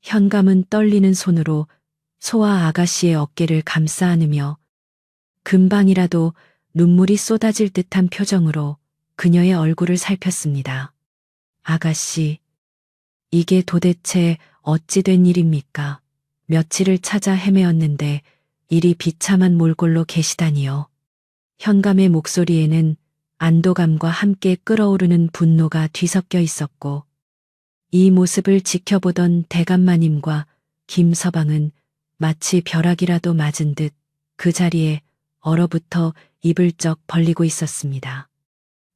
현감은 떨리는 손으로 소아 아가씨의 어깨를 감싸 안으며 금방이라도 눈물이 쏟아질 듯한 표정으로 그녀의 얼굴을 살폈습니다. 아가씨, 이게 도대체 어찌 된 일입니까? 며칠을 찾아 헤매었는데 이리 비참한 몰골로 계시다니요. 현감의 목소리에는 안도감과 함께 끓어오르는 분노가 뒤섞여 있었고 이 모습을 지켜보던 대감마님과 김서방은 마치 벼락이라도 맞은 듯 그 자리에 얼어붙어 입을 쩍 벌리고 있었습니다.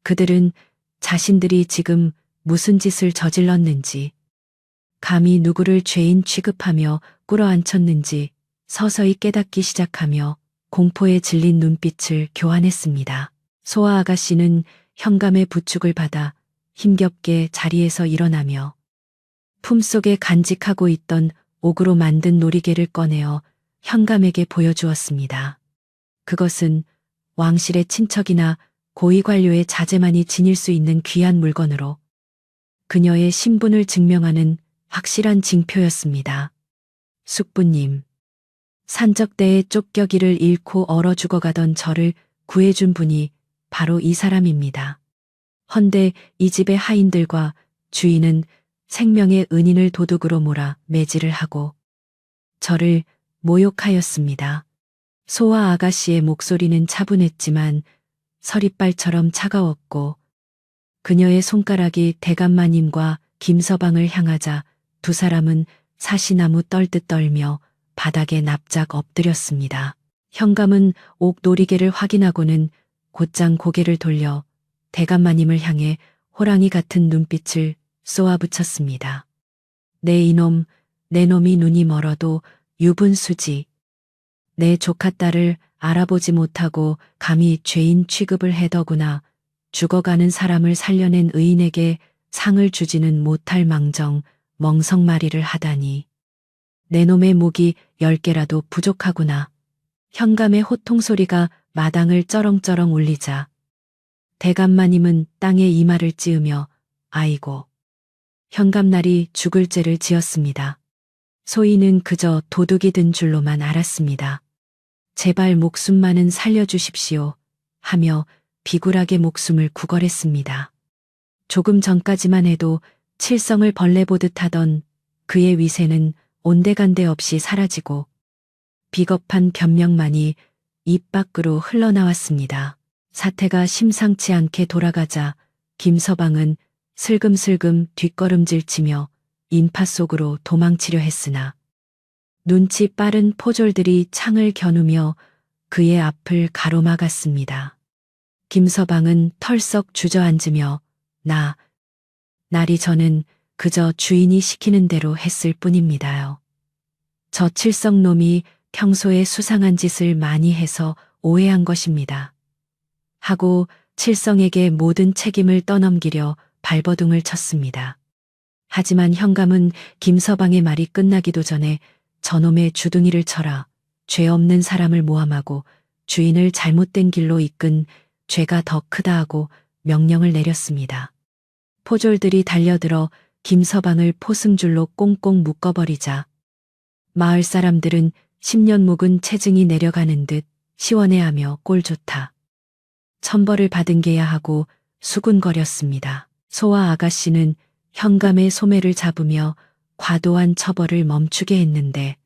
그들은 자신들이 지금 무슨 짓을 저질렀는지, 감히 누구를 죄인 취급하며 꿇어앉혔는지 서서히 깨닫기 시작하며 공포에 질린 눈빛을 교환했습니다. 소아 아가씨는 현감의 부축을 받아 힘겹게 자리에서 일어나며 품속에 간직하고 있던 옥으로 만든 놀이개를 꺼내어 현감에게 보여주었습니다. 그것은 왕실의 친척이나 고위관료의 자제만이 지닐 수 있는 귀한 물건으로 그녀의 신분을 증명하는 확실한 징표였습니다. 숙부님, 산적대에 쫓겨기를 잃고 얼어 죽어가던 저를 구해준 분이 바로 이 사람입니다. 헌데 이 집의 하인들과 주인은 생명의 은인을 도둑으로 몰아 매질을 하고 저를 모욕하였습니다. 소아 아가씨의 목소리는 차분했지만 서리빨처럼 차가웠고 그녀의 손가락이 대감마님과 김서방을 향하자 두 사람은 사시나무 떨듯 떨며 바닥에 납작 엎드렸습니다. 현감은 옥 놀이개를 확인하고는 곧장 고개를 돌려 대감마님을 향해 호랑이 같은 눈빛을 쏘아붙였습니다. 내 이놈, 내 놈이 눈이 멀어도 유분수지. 내 조카딸을 알아보지 못하고 감히 죄인 취급을 해더구나. 죽어가는 사람을 살려낸 의인에게 상을 주지는 못할 망정 멍석말이를 하다니. 내 놈의 목이 10개라도 부족하구나. 현감의 호통소리가 마당을 쩌렁쩌렁 울리자 대감마님은 땅에 이마를 찌으며 아이고. 현감날이 죽을 죄를 지었습니다. 소인은 그저 도둑이 든 줄로만 알았습니다. 제발 목숨만은 살려주십시오 하며 비굴하게 목숨을 구걸했습니다. 조금 전까지만 해도 칠성을 벌레 보듯 하던 그의 위세는 온데간데 없이 사라지고 비겁한 변명만이 입 밖으로 흘러나왔습니다. 사태가 심상치 않게 돌아가자 김서방은 슬금슬금 뒷걸음질치며 인파 속으로 도망치려 했으나 눈치 빠른 포졸들이 창을 겨누며 그의 앞을 가로막았습니다. 김서방은 털썩 주저앉으며 나리 저는 그저 주인이 시키는 대로 했을 뿐입니다요. 저 칠성놈이 평소에 수상한 짓을 많이 해서 오해한 것입니다. 하고 칠성에게 모든 책임을 떠넘기려 발버둥을 쳤습니다. 하지만 현감은 김서방의 말이 끝나기도 전에 저놈의 주둥이를 쳐라, 죄 없는 사람을 모함하고 주인을 잘못된 길로 이끈 죄가 더 크다 하고 명령을 내렸습니다. 포졸들이 달려들어 김서방을 포승줄로 꽁꽁 묶어버리자 마을 사람들은 10년 묵은 체증이 내려가는 듯 시원해하며 꼴 좋다, 천벌을 받은 게야 하고 수군거렸습니다. 소와 아가씨는 현감의 소매를 잡으며 과도한 처벌을 멈추게 했는데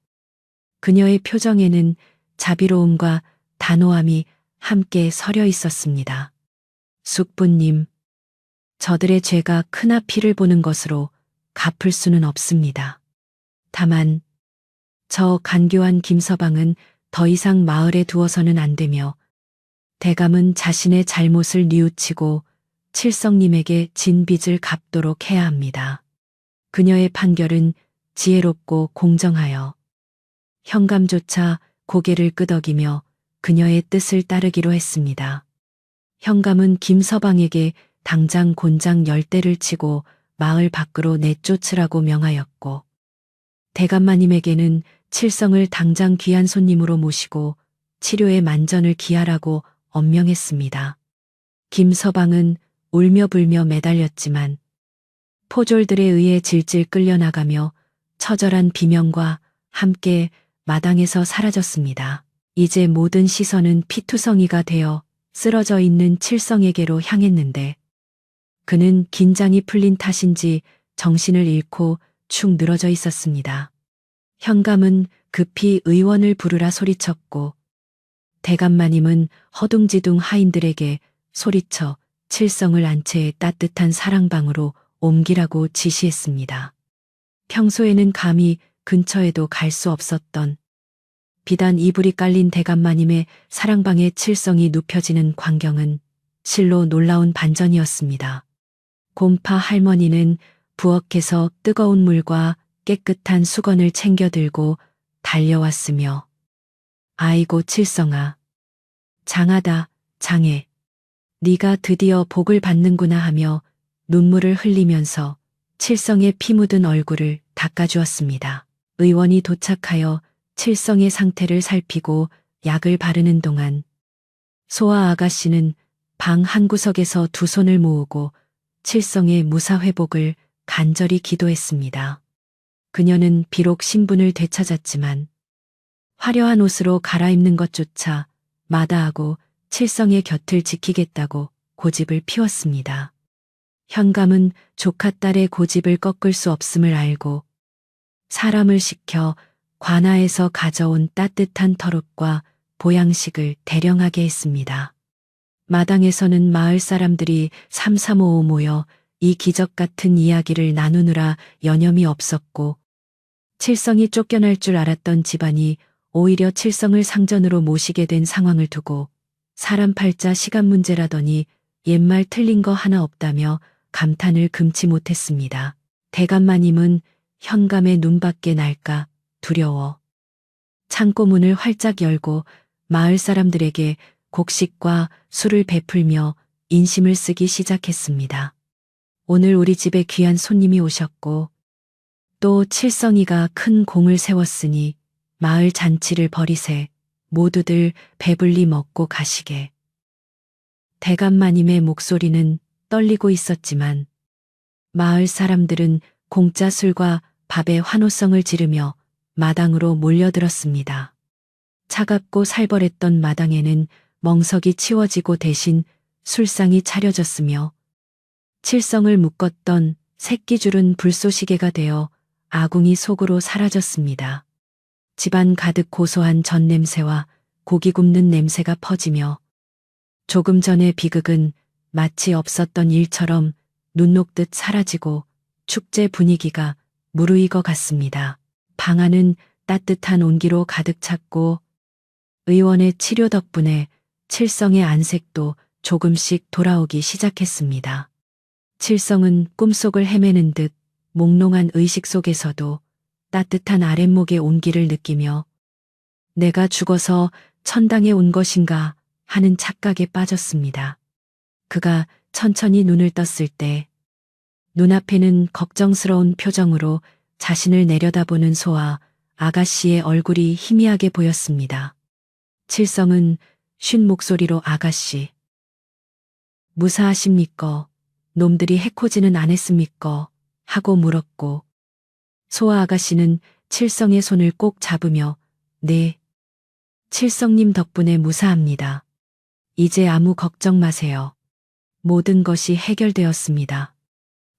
그녀의 표정에는 자비로움과 단호함이 함께 서려 있었습니다. 숙부님, 저들의 죄가 크나피를 보는 것으로 갚을 수는 없습니다. 다만 저 간교한 김서방은 더 이상 마을에 두어서는 안 되며 대감은 자신의 잘못을 뉘우치고 칠성님에게 진 빚을 갚도록 해야 합니다. 그녀의 판결은 지혜롭고 공정하여 현감조차 고개를 끄덕이며 그녀의 뜻을 따르기로 했습니다. 현감은 김서방에게 당장 곤장 10대를 치고 마을 밖으로 내쫓으라고 명하였고 대감마님에게는 칠성을 당장 귀한 손님으로 모시고 치료에 만전을 기하라고 엄명했습니다. 김서방은 울며 불며 매달렸지만 포졸들에 의해 질질 끌려나가며 처절한 비명과 함께 마당에서 사라졌습니다. 이제 모든 시선은 피투성이가 되어 쓰러져 있는 칠성에게로 향했는데 그는 긴장이 풀린 탓인지 정신을 잃고 축 늘어져 있었습니다. 현감은 급히 의원을 부르라 소리쳤고 대감마님은 허둥지둥 하인들에게 소리쳐 칠성을 안채의 따뜻한 사랑방으로 옮기라고 지시했습니다. 평소에는 감히 근처에도 갈 수 없었던 비단 이불이 깔린 대감마님의 사랑방에 칠성이 눕혀지는 광경은 실로 놀라운 반전이었습니다. 곰파 할머니는 부엌에서 뜨거운 물과 깨끗한 수건을 챙겨 들고 달려왔으며 아이고 칠성아, 장하다, 장해. 네가 드디어 복을 받는구나 하며 눈물을 흘리면서 칠성의 피 묻은 얼굴을 닦아주었습니다. 의원이 도착하여 칠성의 상태를 살피고 약을 바르는 동안 소아 아가씨는 방 한구석에서 두 손을 모으고 칠성의 무사 회복을 간절히 기도했습니다. 그녀는 비록 신분을 되찾았지만 화려한 옷으로 갈아입는 것조차 마다하고 칠성의 곁을 지키겠다고 고집을 피웠습니다. 현감은 조카 딸의 고집을 꺾을 수 없음을 알고 사람을 시켜 관아에서 가져온 따뜻한 털옷과 보양식을 대령하게 했습니다. 마당에서는 마을 사람들이 삼삼오오 모여 이 기적 같은 이야기를 나누느라 여념이 없었고 칠성이 쫓겨날 줄 알았던 집안이 오히려 칠성을 상전으로 모시게 된 상황을 두고 사람 팔자 시간 문제라더니 옛말 틀린 거 하나 없다며 감탄을 금치 못했습니다. 대감마님은 현감의 눈밖에 날까 두려워 창고 문을 활짝 열고 마을 사람들에게 곡식과 술을 베풀며 인심을 쓰기 시작했습니다. 오늘 우리 집에 귀한 손님이 오셨고 또 칠성이가 큰 공을 세웠으니 마을 잔치를 벌이세 모두들 배불리 먹고 가시게. 대감마님의 목소리는 떨리고 있었지만 마을 사람들은 공짜 술과 밥의 환호성을 지르며 마당으로 몰려들었습니다. 차갑고 살벌했던 마당에는 멍석이 치워지고 대신 술상이 차려졌으며 칠성을 묶었던 새끼줄은 불쏘시개가 되어 아궁이 속으로 사라졌습니다. 집안 가득 고소한 전 냄새와 고기 굽는 냄새가 퍼지며 조금 전의 비극은 마치 없었던 일처럼 눈 녹듯 사라지고 축제 분위기가 무르익어 갔습니다. 방 안은 따뜻한 온기로 가득 찼고 의원의 치료 덕분에 칠성의 안색도 조금씩 돌아오기 시작했습니다. 칠성은 꿈속을 헤매는 듯 몽롱한 의식 속에서도 따뜻한 아랫목의 온기를 느끼며 내가 죽어서 천당에 온 것인가 하는 착각에 빠졌습니다. 그가 천천히 눈을 떴을 때 눈앞에는 걱정스러운 표정으로 자신을 내려다보는 소아 아가씨의 얼굴이 희미하게 보였습니다. 칠성은 쉰 목소리로 아가씨, 무사하십니까? 놈들이 해코지는 안 했습니까? 하고 물었고 소아 아가씨는 칠성의 손을 꼭 잡으며 네, 칠성님 덕분에 무사합니다. 이제 아무 걱정 마세요. 모든 것이 해결되었습니다.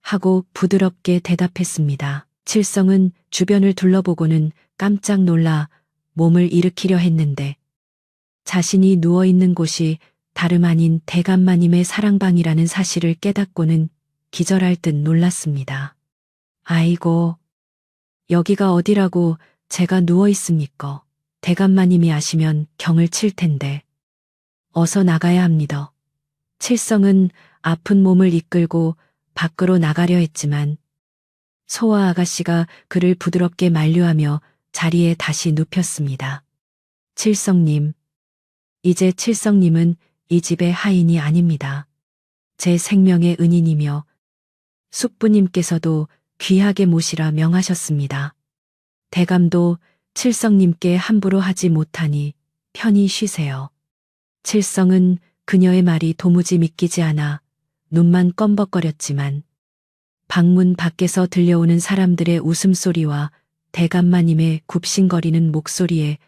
하고 부드럽게 대답했습니다. 칠성은 주변을 둘러보고는 깜짝 놀라 몸을 일으키려 했는데 자신이 누워있는 곳이 다름 아닌 대감마님의 사랑방이라는 사실을 깨닫고는 기절할 듯 놀랐습니다. 아이고, 여기가 어디라고 제가 누워있습니까? 대감마님이 아시면 경을 칠 텐데. 어서 나가야 합니다. 칠성은 아픈 몸을 이끌고 밖으로 나가려 했지만 소아 아가씨가 그를 부드럽게 만류하며 자리에 다시 눕혔습니다. 칠성님, 이제 칠성님은 이 집의 하인이 아닙니다. 제 생명의 은인이며 숙부님께서도 귀하게 모시라 명하셨습니다. 대감도 칠성님께 함부로 하지 못하니 편히 쉬세요. 칠성은 그녀의 말이 도무지 믿기지 않아 눈만 껌벅거렸지만 방문 밖에서 들려오는 사람들의 웃음소리와 대감마님의 굽신거리는 목소리에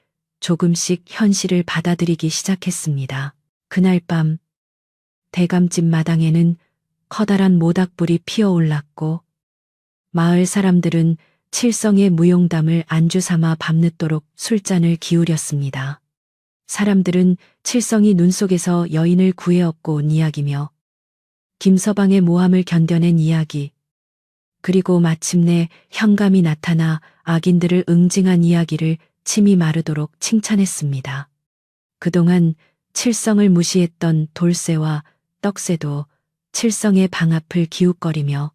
조금씩 현실을 받아들이기 시작했습니다. 그날 밤 대감집 마당에는 커다란 모닥불이 피어올랐고 마을 사람들은 칠성의 무용담을 안주 삼아 밤늦도록 술잔을 기울였습니다. 사람들은 칠성이 눈 속에서 여인을 구해업고 온 이야기며 김서방의 모함을 견뎌낸 이야기, 그리고 마침내 현감이 나타나 악인들을 응징한 이야기를 침이 마르도록 칭찬했습니다. 그동안 칠성을 무시했던 돌쇠와 떡새도 칠성의 방 앞을 기웃거리며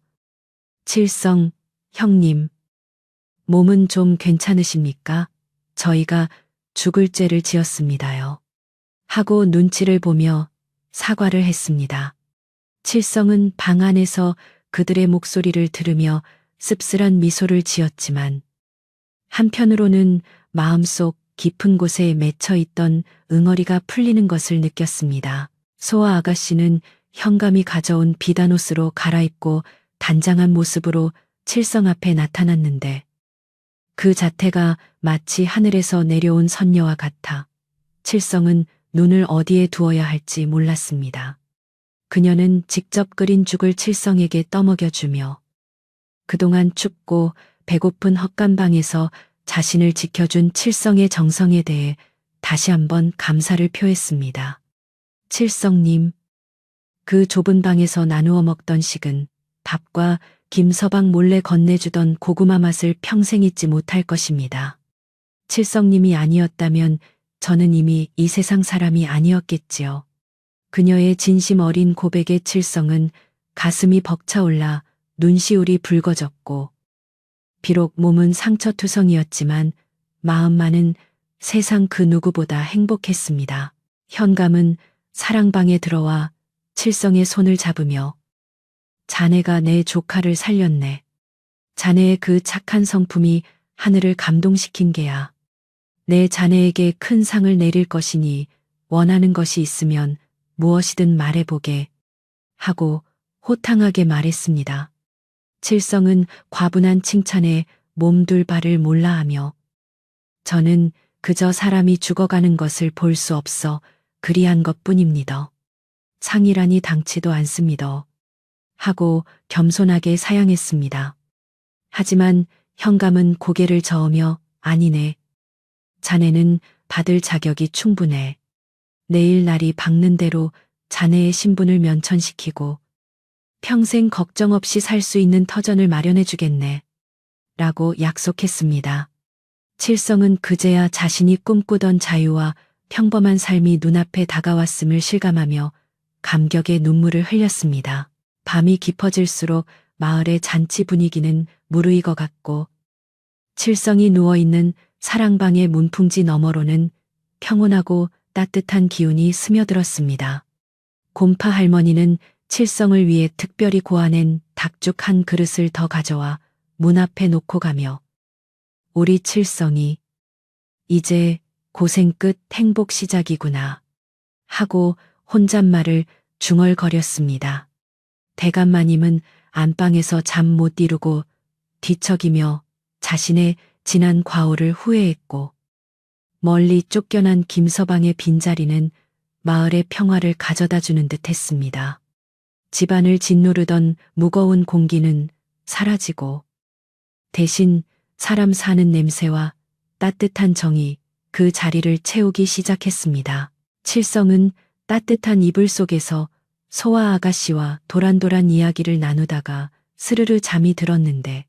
칠성, 형님, 몸은 좀 괜찮으십니까? 저희가 죽을 죄를 지었습니다요. 하고 눈치를 보며 사과를 했습니다. 칠성은 방 안에서 그들의 목소리를 들으며 씁쓸한 미소를 지었지만 한편으로는 마음속 깊은 곳에 맺혀 있던 응어리가 풀리는 것을 느꼈습니다. 소아 아가씨는 현감이 가져온 비단옷으로 갈아입고 단장한 모습으로 칠성 앞에 나타났는데 그 자태가 마치 하늘에서 내려온 선녀와 같아 칠성은 눈을 어디에 두어야 할지 몰랐습니다. 그녀는 직접 끓인 죽을 칠성에게 떠먹여주며 그동안 춥고 배고픈 헛간방에서 자신을 지켜준 칠성의 정성에 대해 다시 한번 감사를 표했습니다. 칠성님, 그 좁은 방에서 나누어 먹던 식은 밥과 김서방 몰래 건네주던 고구마 맛을 평생 잊지 못할 것입니다. 칠성님이 아니었다면 저는 이미 이 세상 사람이 아니었겠지요. 그녀의 진심 어린 고백에 칠성은 가슴이 벅차올라 눈시울이 붉어졌고 비록 몸은 상처투성이었지만 마음만은 세상 그 누구보다 행복했습니다. 현감은 사랑방에 들어와 칠성의 손을 잡으며 자네가 내 조카를 살렸네. 자네의 그 착한 성품이 하늘을 감동시킨 게야. 내 자네에게 큰 상을 내릴 것이니 원하는 것이 있으면 무엇이든 말해보게 하고 호탕하게 말했습니다. 칠성은 과분한 칭찬에 몸둘 바를 몰라하며 저는 그저 사람이 죽어가는 것을 볼 수 없어 그리한 것뿐입니다. 상이라니 당치도 않습니다. 하고 겸손하게 사양했습니다. 하지만 현감은 고개를 저으며 아니네. 자네는 받을 자격이 충분해. 내일 날이 밝는 대로 자네의 신분을 면천시키고 평생 걱정 없이 살 수 있는 터전을 마련해 주겠네. 라고 약속했습니다. 칠성은 그제야 자신이 꿈꾸던 자유와 평범한 삶이 눈앞에 다가왔음을 실감하며 감격의 눈물을 흘렸습니다. 밤이 깊어질수록 마을의 잔치 분위기는 무르익어갔고 칠성이 누워있는 사랑방의 문풍지 너머로는 평온하고 따뜻한 기운이 스며들었습니다. 곰파 할머니는 칠성을 위해 특별히 고아낸 닭죽 한 그릇을 더 가져와 문 앞에 놓고 가며 우리 칠성이 이제 고생 끝 행복 시작이구나 하고 혼잣말을 중얼거렸습니다. 대감마님은 안방에서 잠 못 이루고 뒤척이며 자신의 지난 과오를 후회했고 멀리 쫓겨난 김서방의 빈자리는 마을의 평화를 가져다 주는 듯 했습니다. 집안을 짓누르던 무거운 공기는 사라지고 대신 사람 사는 냄새와 따뜻한 정이 그 자리를 채우기 시작했습니다. 칠성은 따뜻한 이불 속에서 소아 아가씨와 도란도란 이야기를 나누다가 스르르 잠이 들었는데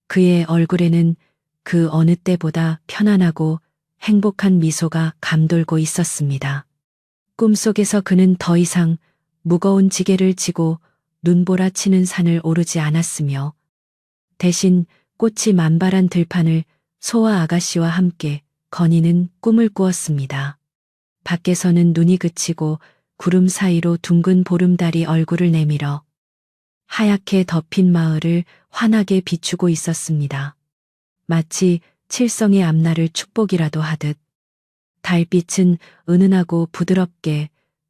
그의 얼굴에는 그 어느 때보다 편안하고 행복한 미소가 감돌고 있었습니다. 꿈속에서 그는 더 이상 무거운 지게를 지고 눈보라 치는 산을 오르지 않았으며 대신 꽃이 만발한 들판을 소아 아가씨와 함께 거니는 꿈을 꾸었습니다. 밖에서는 눈이 그치고 구름 사이로 둥근 보름달이 얼굴을 내밀어 하얗게 덮인 마을을 환하게 비추고 있었습니다. 마치 칠성의 앞날을 축복이라도 하듯 달빛은 은은하고 부드럽게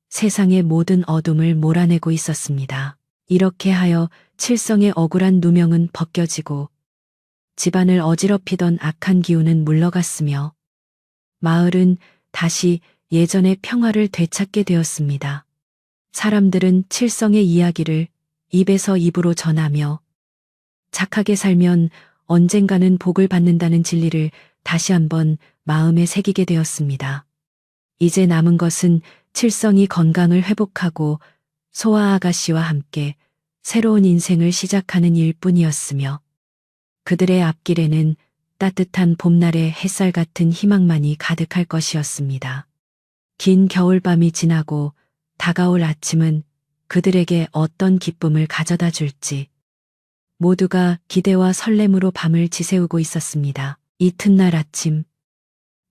세상의 모든 어둠을 몰아내고 있었습니다. 이렇게 하여 칠성의 억울한 누명은 벗겨지고 집안을 어지럽히던 악한 기운은 물러갔으며 마을은 다시 예전의 평화를 되찾게 되었습니다. 사람들은 칠성의 이야기를 입에서 입으로 전하며 착하게 살면 언젠가는 복을 받는다는 진리를 다시 한번 마음에 새기게 되었습니다. 이제 남은 것은 칠성이 건강을 회복하고 소아 아가씨와 함께 새로운 인생을 시작하는 일뿐이었으며 그들의 앞길에는 따뜻한 봄날의 햇살 같은 희망만이 가득할 것이었습니다. 긴 겨울밤이 지나고 다가올 아침은 그들에게 어떤 기쁨을 가져다 줄지 모두가 기대와 설렘으로 밤을 지새우고 있었습니다. 이튿날 아침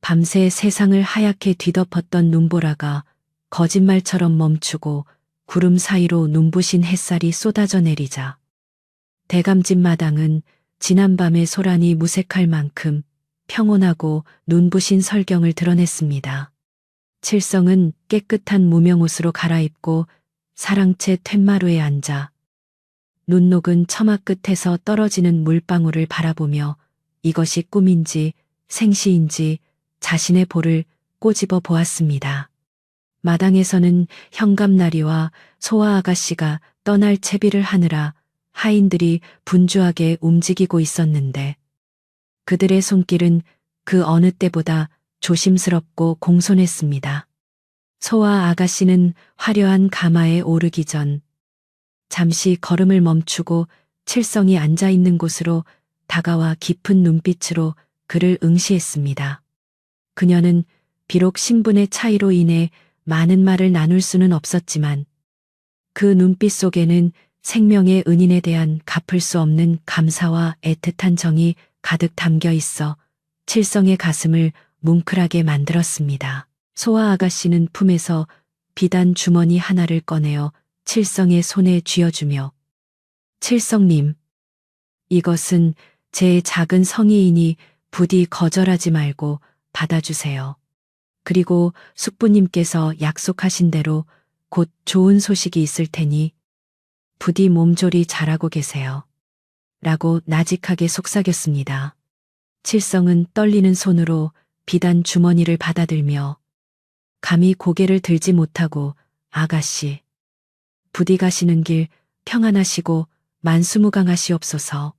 밤새 세상을 하얗게 뒤덮었던 눈보라가 거짓말처럼 멈추고 구름 사이로 눈부신 햇살이 쏟아져 내리자 대감집 마당은 지난밤의 소란이 무색할 만큼 평온하고 눈부신 설경을 드러냈습니다. 칠성은 깨끗한 무명옷으로 갈아입고 사랑채 툇마루에 앉아 눈 녹은 처마 끝에서 떨어지는 물방울을 바라보며 이것이 꿈인지 생시인지 자신의 볼을 꼬집어 보았습니다. 마당에서는 현감나리와 소아 아가씨가 떠날 채비를 하느라 하인들이 분주하게 움직이고 있었는데 그들의 손길은 그 어느 때보다 조심스럽고 공손했습니다. 소아 아가씨는 화려한 가마에 오르기 전 잠시 걸음을 멈추고 칠성이 앉아 있는 곳으로 다가와 깊은 눈빛으로 그를 응시했습니다. 그녀는 비록 신분의 차이로 인해 많은 말을 나눌 수는 없었지만 그 눈빛 속에는 생명의 은인에 대한 갚을 수 없는 감사와 애틋한 정이 가득 담겨 있어 칠성의 가슴을 뭉클하게 만들었습니다. 소아 아가씨는 품에서 비단 주머니 하나를 꺼내어 칠성의 손에 쥐어주며 칠성님, 이것은 제 작은 성의이니 부디 거절하지 말고 받아주세요. 그리고 숙부님께서 약속하신 대로 곧 좋은 소식이 있을 테니 부디 몸조리 잘하고 계세요. 라고 나직하게 속삭였습니다. 칠성은 떨리는 손으로 비단 주머니를 받아들며 감히 고개를 들지 못하고 아가씨, 부디 가시는 길 평안하시고 만수무강하시옵소서.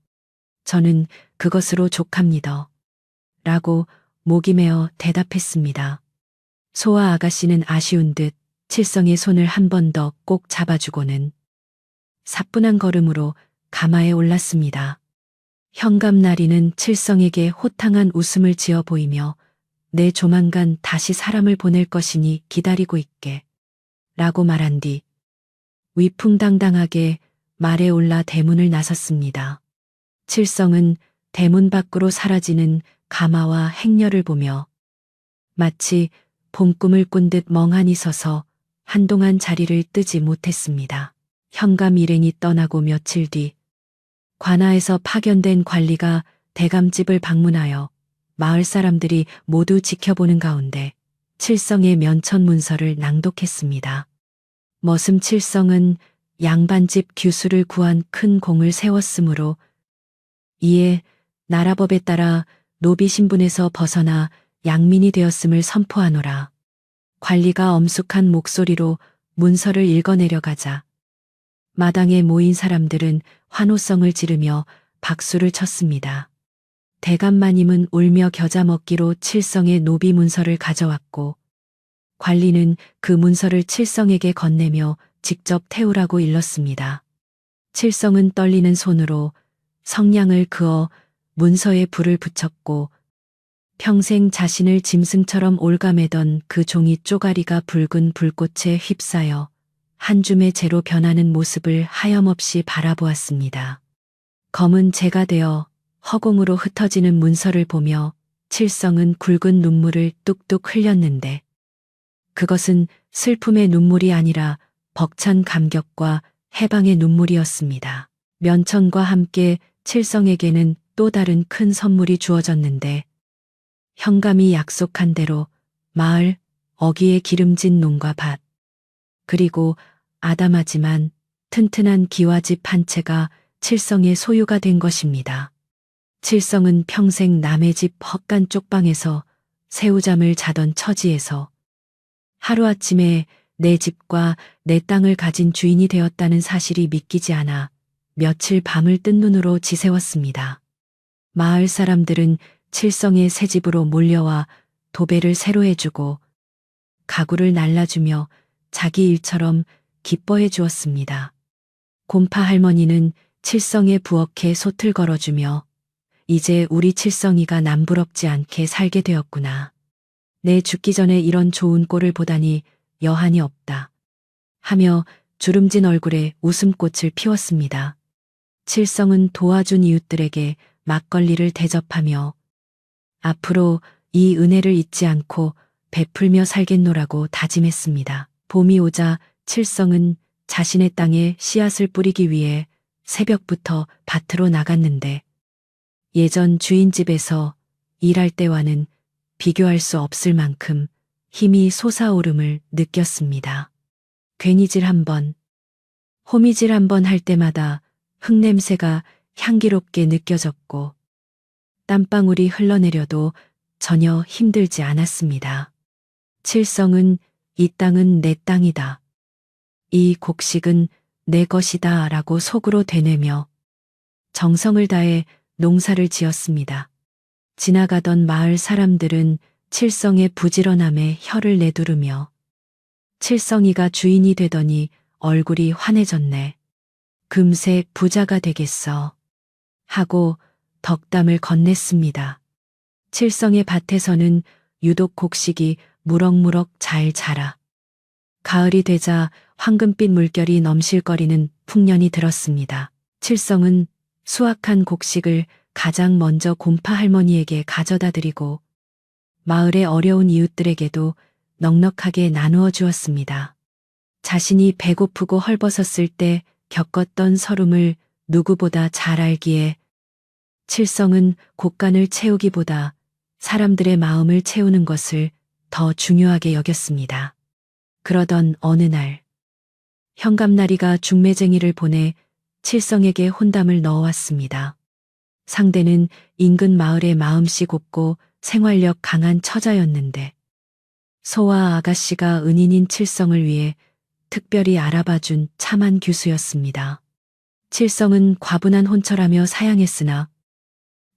저는 그것으로 족합니다. 라고 목이 메어 대답했습니다. 소아 아가씨는 아쉬운 듯 칠성의 손을 한 번 더 꼭 잡아주고는 사뿐한 걸음으로 가마에 올랐습니다. 현감나리는 칠성에게 호탕한 웃음을 지어 보이며 내 조만간 다시 사람을 보낼 것이니 기다리고 있게 라고 말한 뒤 위풍당당하게 말에 올라 대문을 나섰습니다. 칠성은 대문 밖으로 사라지는 가마와 행렬을 보며 마치 봄꿈을 꾼 듯 멍하니 서서 한동안 자리를 뜨지 못했습니다. 현감 일행이 떠나고 며칠 뒤 관아에서 파견된 관리가 대감집을 방문하여 마을 사람들이 모두 지켜보는 가운데 칠성의 면천 문서를 낭독했습니다. 머슴 칠성은 양반집 규수를 구한 큰 공을 세웠으므로 이에 나라법에 따라 노비 신분에서 벗어나 양민이 되었음을 선포하노라. 관리가 엄숙한 목소리로 문서를 읽어내려가자 마당에 모인 사람들은 환호성을 지르며 박수를 쳤습니다. 대감마님은 울며 겨자 먹기로 칠성의 노비 문서를 가져왔고 관리는 그 문서를 칠성에게 건네며 직접 태우라고 일렀습니다. 칠성은 떨리는 손으로 성냥을 그어 문서에 불을 붙였고 평생 자신을 짐승처럼 올가매던 그 종이 쪼가리가 붉은 불꽃에 휩싸여 한 줌의 재로 변하는 모습을 하염없이 바라보았습니다. 검은 재가 되어 허공으로 흩어지는 문서를 보며 칠성은 굵은 눈물을 뚝뚝 흘렸는데 그것은 슬픔의 눈물이 아니라 벅찬 감격과 해방의 눈물이었습니다. 면천과 함께 칠성에게는 또 다른 큰 선물이 주어졌는데 현감이 약속한 대로 마을 어귀에 기름진 농과 밭 그리고 아담하지만 튼튼한 기와집 한 채가 칠성의 소유가 된 것입니다. 칠성은 평생 남의 집 헛간 쪽방에서 새우잠을 자던 처지에서 하루아침에 내 집과 내 땅을 가진 주인이 되었다는 사실이 믿기지 않아 며칠 밤을 뜬 눈으로 지새웠습니다. 마을 사람들은 칠성의 새 집으로 몰려와 도배를 새로 해주고 가구를 날라주며 자기 일처럼 기뻐해 주었습니다. 곰파 할머니는 칠성에 부엌에 솥을 걸어주며 이제 우리 칠성이가 남부럽지 않게 살게 되었구나. 내 죽기 전에 이런 좋은 꼴을 보다니 여한이 없다. 하며 주름진 얼굴에 웃음꽃을 피웠습니다. 칠성은 도와준 이웃들에게 막걸리를 대접하며 앞으로 이 은혜를 잊지 않고 베풀며 살겠노라고 다짐했습니다. 봄이 오자 칠성은 자신의 땅에 씨앗을 뿌리기 위해 새벽부터 밭으로 나갔는데 예전 주인 집에서 일할 때와는 비교할 수 없을 만큼 힘이 솟아오름을 느꼈습니다. 괜히질 한번, 호미질 한번 할 때마다 흙냄새가 향기롭게 느껴졌고 땀방울이 흘러내려도 전혀 힘들지 않았습니다. 칠성은 이 땅은 내 땅이다. 이 곡식은 내 것이다 라고 속으로 되뇌며 정성을 다해 농사를 지었습니다. 지나가던 마을 사람들은 칠성의 부지런함에 혀를 내두르며 칠성이가 주인이 되더니 얼굴이 환해졌네. 금세 부자가 되겠어. 하고 덕담을 건넸습니다. 칠성의 밭에서는 유독 곡식이 무럭무럭 잘 자라. 가을이 되자 황금빛 물결이 넘실거리는 풍년이 들었습니다. 칠성은 수확한 곡식을 가장 먼저 곰파 할머니에게 가져다 드리고 마을의 어려운 이웃들에게도 넉넉하게 나누어 주었습니다. 자신이 배고프고 헐벗었을 때 겪었던 서름을 누구보다 잘 알기에 칠성은 곡간을 채우기보다 사람들의 마음을 채우는 것을 더 중요하게 여겼습니다. 그러던 어느 날 현감나리가 중매쟁이를 보내 칠성에게 혼담을 넣어왔습니다. 상대는 인근 마을의 마음씨 곱고 생활력 강한 처자였는데 소와 아가씨가 은인인 칠성을 위해 특별히 알아봐준 참한 규수였습니다. 칠성은 과분한 혼처라며 사양했으나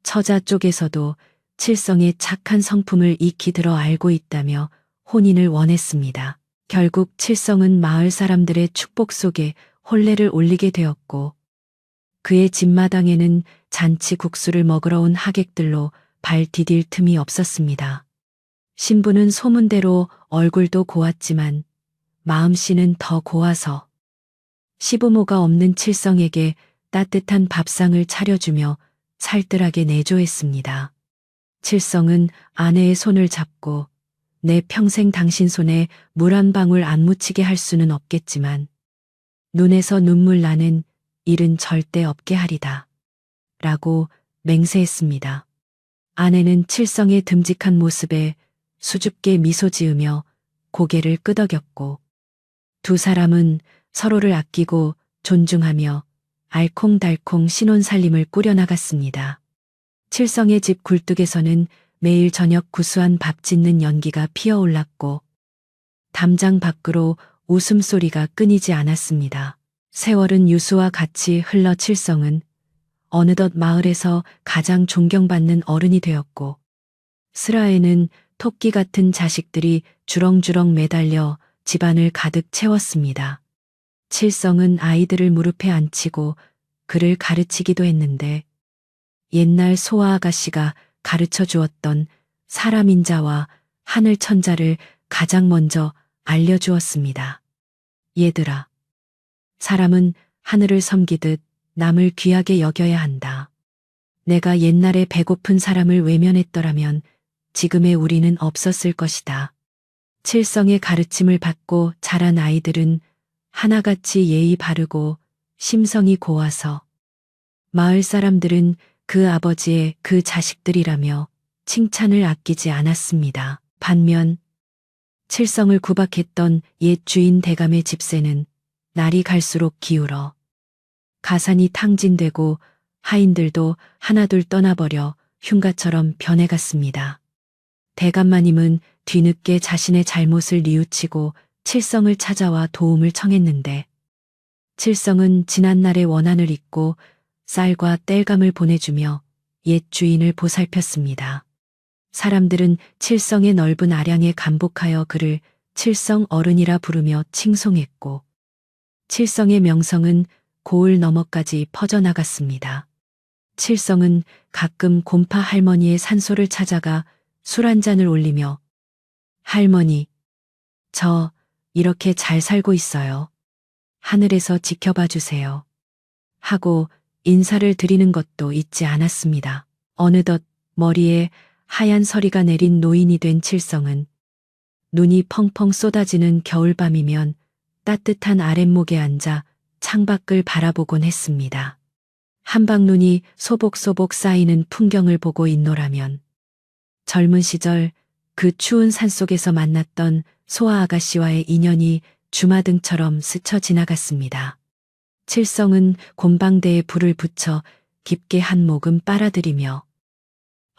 처자 쪽에서도 칠성의 착한 성품을 익히 들어 알고 있다며 혼인을 원했습니다. 결국 칠성은 마을 사람들의 축복 속에 혼례를 올리게 되었고 그의 집마당에는 잔치 국수를 먹으러 온 하객들로 발 디딜 틈이 없었습니다. 신부는 소문대로 얼굴도 고왔지만 마음씨는 더 고와서 시부모가 없는 칠성에게 따뜻한 밥상을 차려주며 살뜰하게 내조했습니다. 칠성은 아내의 손을 잡고 내 평생 당신 손에 물 한 방울 안 묻히게 할 수는 없겠지만 눈에서 눈물 나는 일은 절대 없게 하리다. 라고 맹세했습니다. 아내는 칠성의 듬직한 모습에 수줍게 미소 지으며 고개를 끄덕였고 두 사람은 서로를 아끼고 존중하며 알콩달콩 신혼살림을 꾸려나갔습니다. 칠성의 집 굴뚝에서는 매일 저녁 구수한 밥 짓는 연기가 피어올랐고 담장 밖으로 웃음소리가 끊이지 않았습니다. 세월은 유수와 같이 흘러 칠성은 어느덧 마을에서 가장 존경받는 어른이 되었고 슬하에는 토끼 같은 자식들이 주렁주렁 매달려 집안을 가득 채웠습니다. 칠성은 아이들을 무릎에 앉히고 그를 가르치기도 했는데 옛날 소아 아가씨가 가르쳐 주었던 사람인자와 하늘 천자를 가장 먼저 알려주었습니다. 얘들아, 사람은 하늘을 섬기듯 남을 귀하게 여겨야 한다. 내가 옛날에 배고픈 사람을 외면했더라면 지금의 우리는 없었을 것이다. 칠성의 가르침을 받고 자란 아이들은 하나같이 예의 바르고 심성이 고와서 마을 사람들은 그 아버지의 그 자식들이라며 칭찬을 아끼지 않았습니다. 반면 칠성을 구박했던 옛 주인 대감의 집세는 날이 갈수록 기울어 가산이 탕진되고 하인들도 하나둘 떠나버려 흉가처럼 변해갔습니다. 대감마님은 뒤늦게 자신의 잘못을 뉘우치고 칠성을 찾아와 도움을 청했는데 칠성은 지난날의 원한을 잊고 쌀과 땔감을 보내주며 옛 주인을 보살폈습니다. 사람들은 칠성의 넓은 아량에 감복하여 그를 칠성 어른이라 부르며 칭송했고 칠성의 명성은 고을 너머까지 퍼져나갔습니다. 칠성은 가끔 곰파 할머니의 산소를 찾아가 술 한 잔을 올리며 할머니, 저 이렇게 잘 살고 있어요. 하늘에서 지켜봐 주세요. 하고 인사를 드리는 것도 잊지 않았습니다. 어느덧 머리에 하얀 서리가 내린 노인이 된 칠성은 눈이 펑펑 쏟아지는 겨울밤이면 따뜻한 아랫목에 앉아 창밖을 바라보곤 했습니다. 한방눈이 소복소복 쌓이는 풍경을 보고 있노라면 젊은 시절 그 추운 산속에서 만났던 소아 아가씨와의 인연이 주마등처럼 스쳐 지나갔습니다. 칠성은 곰방대에 불을 붙여 깊게 한 모금 빨아들이며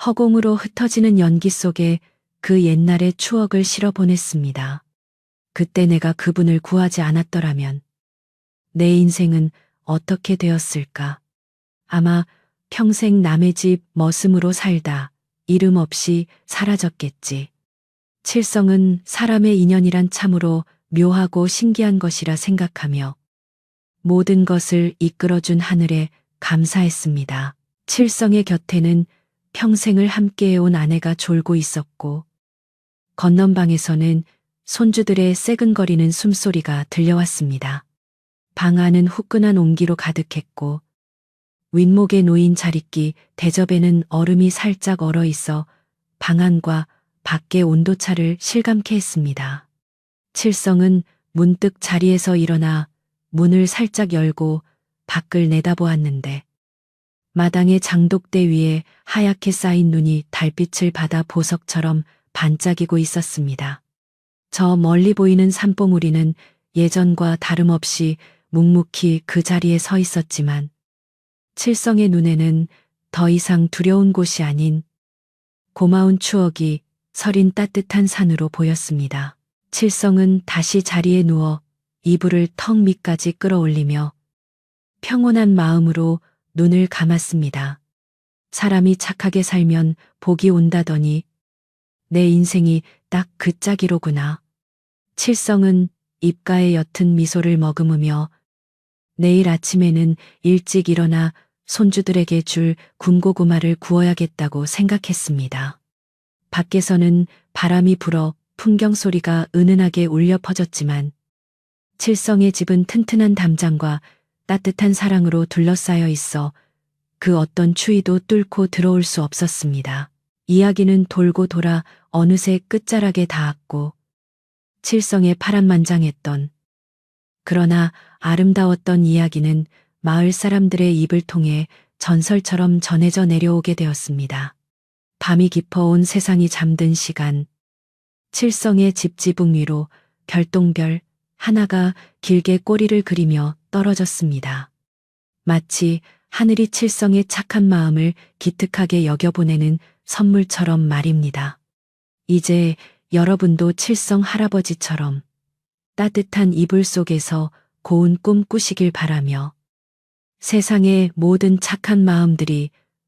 허공으로 흩어지는 연기 속에 그 옛날의 추억을 실어 보냈습니다. 그때 내가 그분을 구하지 않았더라면 내 인생은 어떻게 되었을까? 아마 평생 남의 집 머슴으로 살다 이름 없이 사라졌겠지. 칠성은 사람의 인연이란 참으로 묘하고 신기한 것이라 생각하며 모든 것을 이끌어준 하늘에 감사했습니다. 칠성의 곁에는 평생을 함께해온 아내가 졸고 있었고 건넌방에서는 손주들의 새근거리는 숨소리가 들려왔습니다. 방 안은 후끈한 온기로 가득했고 윗목에 놓인 자릿기 대접에는 얼음이 살짝 얼어 있어 방 안과 밖의 온도차를 실감케 했습니다. 칠성은 문득 자리에서 일어나 문을 살짝 열고 밖을 내다보았는데 마당의 장독대 위에 하얗게 쌓인 눈이 달빛을 받아 보석처럼 반짝이고 있었습니다. 저 멀리 보이는 산봉우리는 예전과 다름없이 묵묵히 그 자리에 서 있었지만 칠성의 눈에는 더 이상 두려운 곳이 아닌 고마운 추억이 서린 따뜻한 산으로 보였습니다. 칠성은 다시 자리에 누워 이불을 턱 밑까지 끌어올리며 평온한 마음으로 눈을 감았습니다. 사람이 착하게 살면 복이 온다더니 내 인생이 딱 그 짝이로구나. 칠성은 입가에 옅은 미소를 머금으며 내일 아침에는 일찍 일어나 손주들에게 줄 군고구마를 구워야겠다고 생각했습니다. 밖에서는 바람이 불어 풍경 소리가 은은하게 울려 퍼졌지만 칠성의 집은 튼튼한 담장과 따뜻한 사랑으로 둘러싸여 있어 그 어떤 추위도 뚫고 들어올 수 없었습니다. 이야기는 돌고 돌아 어느새 끝자락에 닿았고 칠성의 파란만장했던 그러나 아름다웠던 이야기는 마을 사람들의 입을 통해 전설처럼 전해져 내려오게 되었습니다. 밤이 깊어온 세상이 잠든 시간, 칠성의 집 지붕 위로 별똥별 하나가 길게 꼬리를 그리며 떨어졌습니다. 마치 하늘이 칠성의 착한 마음을 기특하게 여겨보내는 선물처럼 말입니다. 이제 여러분도 칠성 할아버지처럼 따뜻한 이불 속에서 고운 꿈 꾸시길 바라며 세상의 모든 착한 마음들이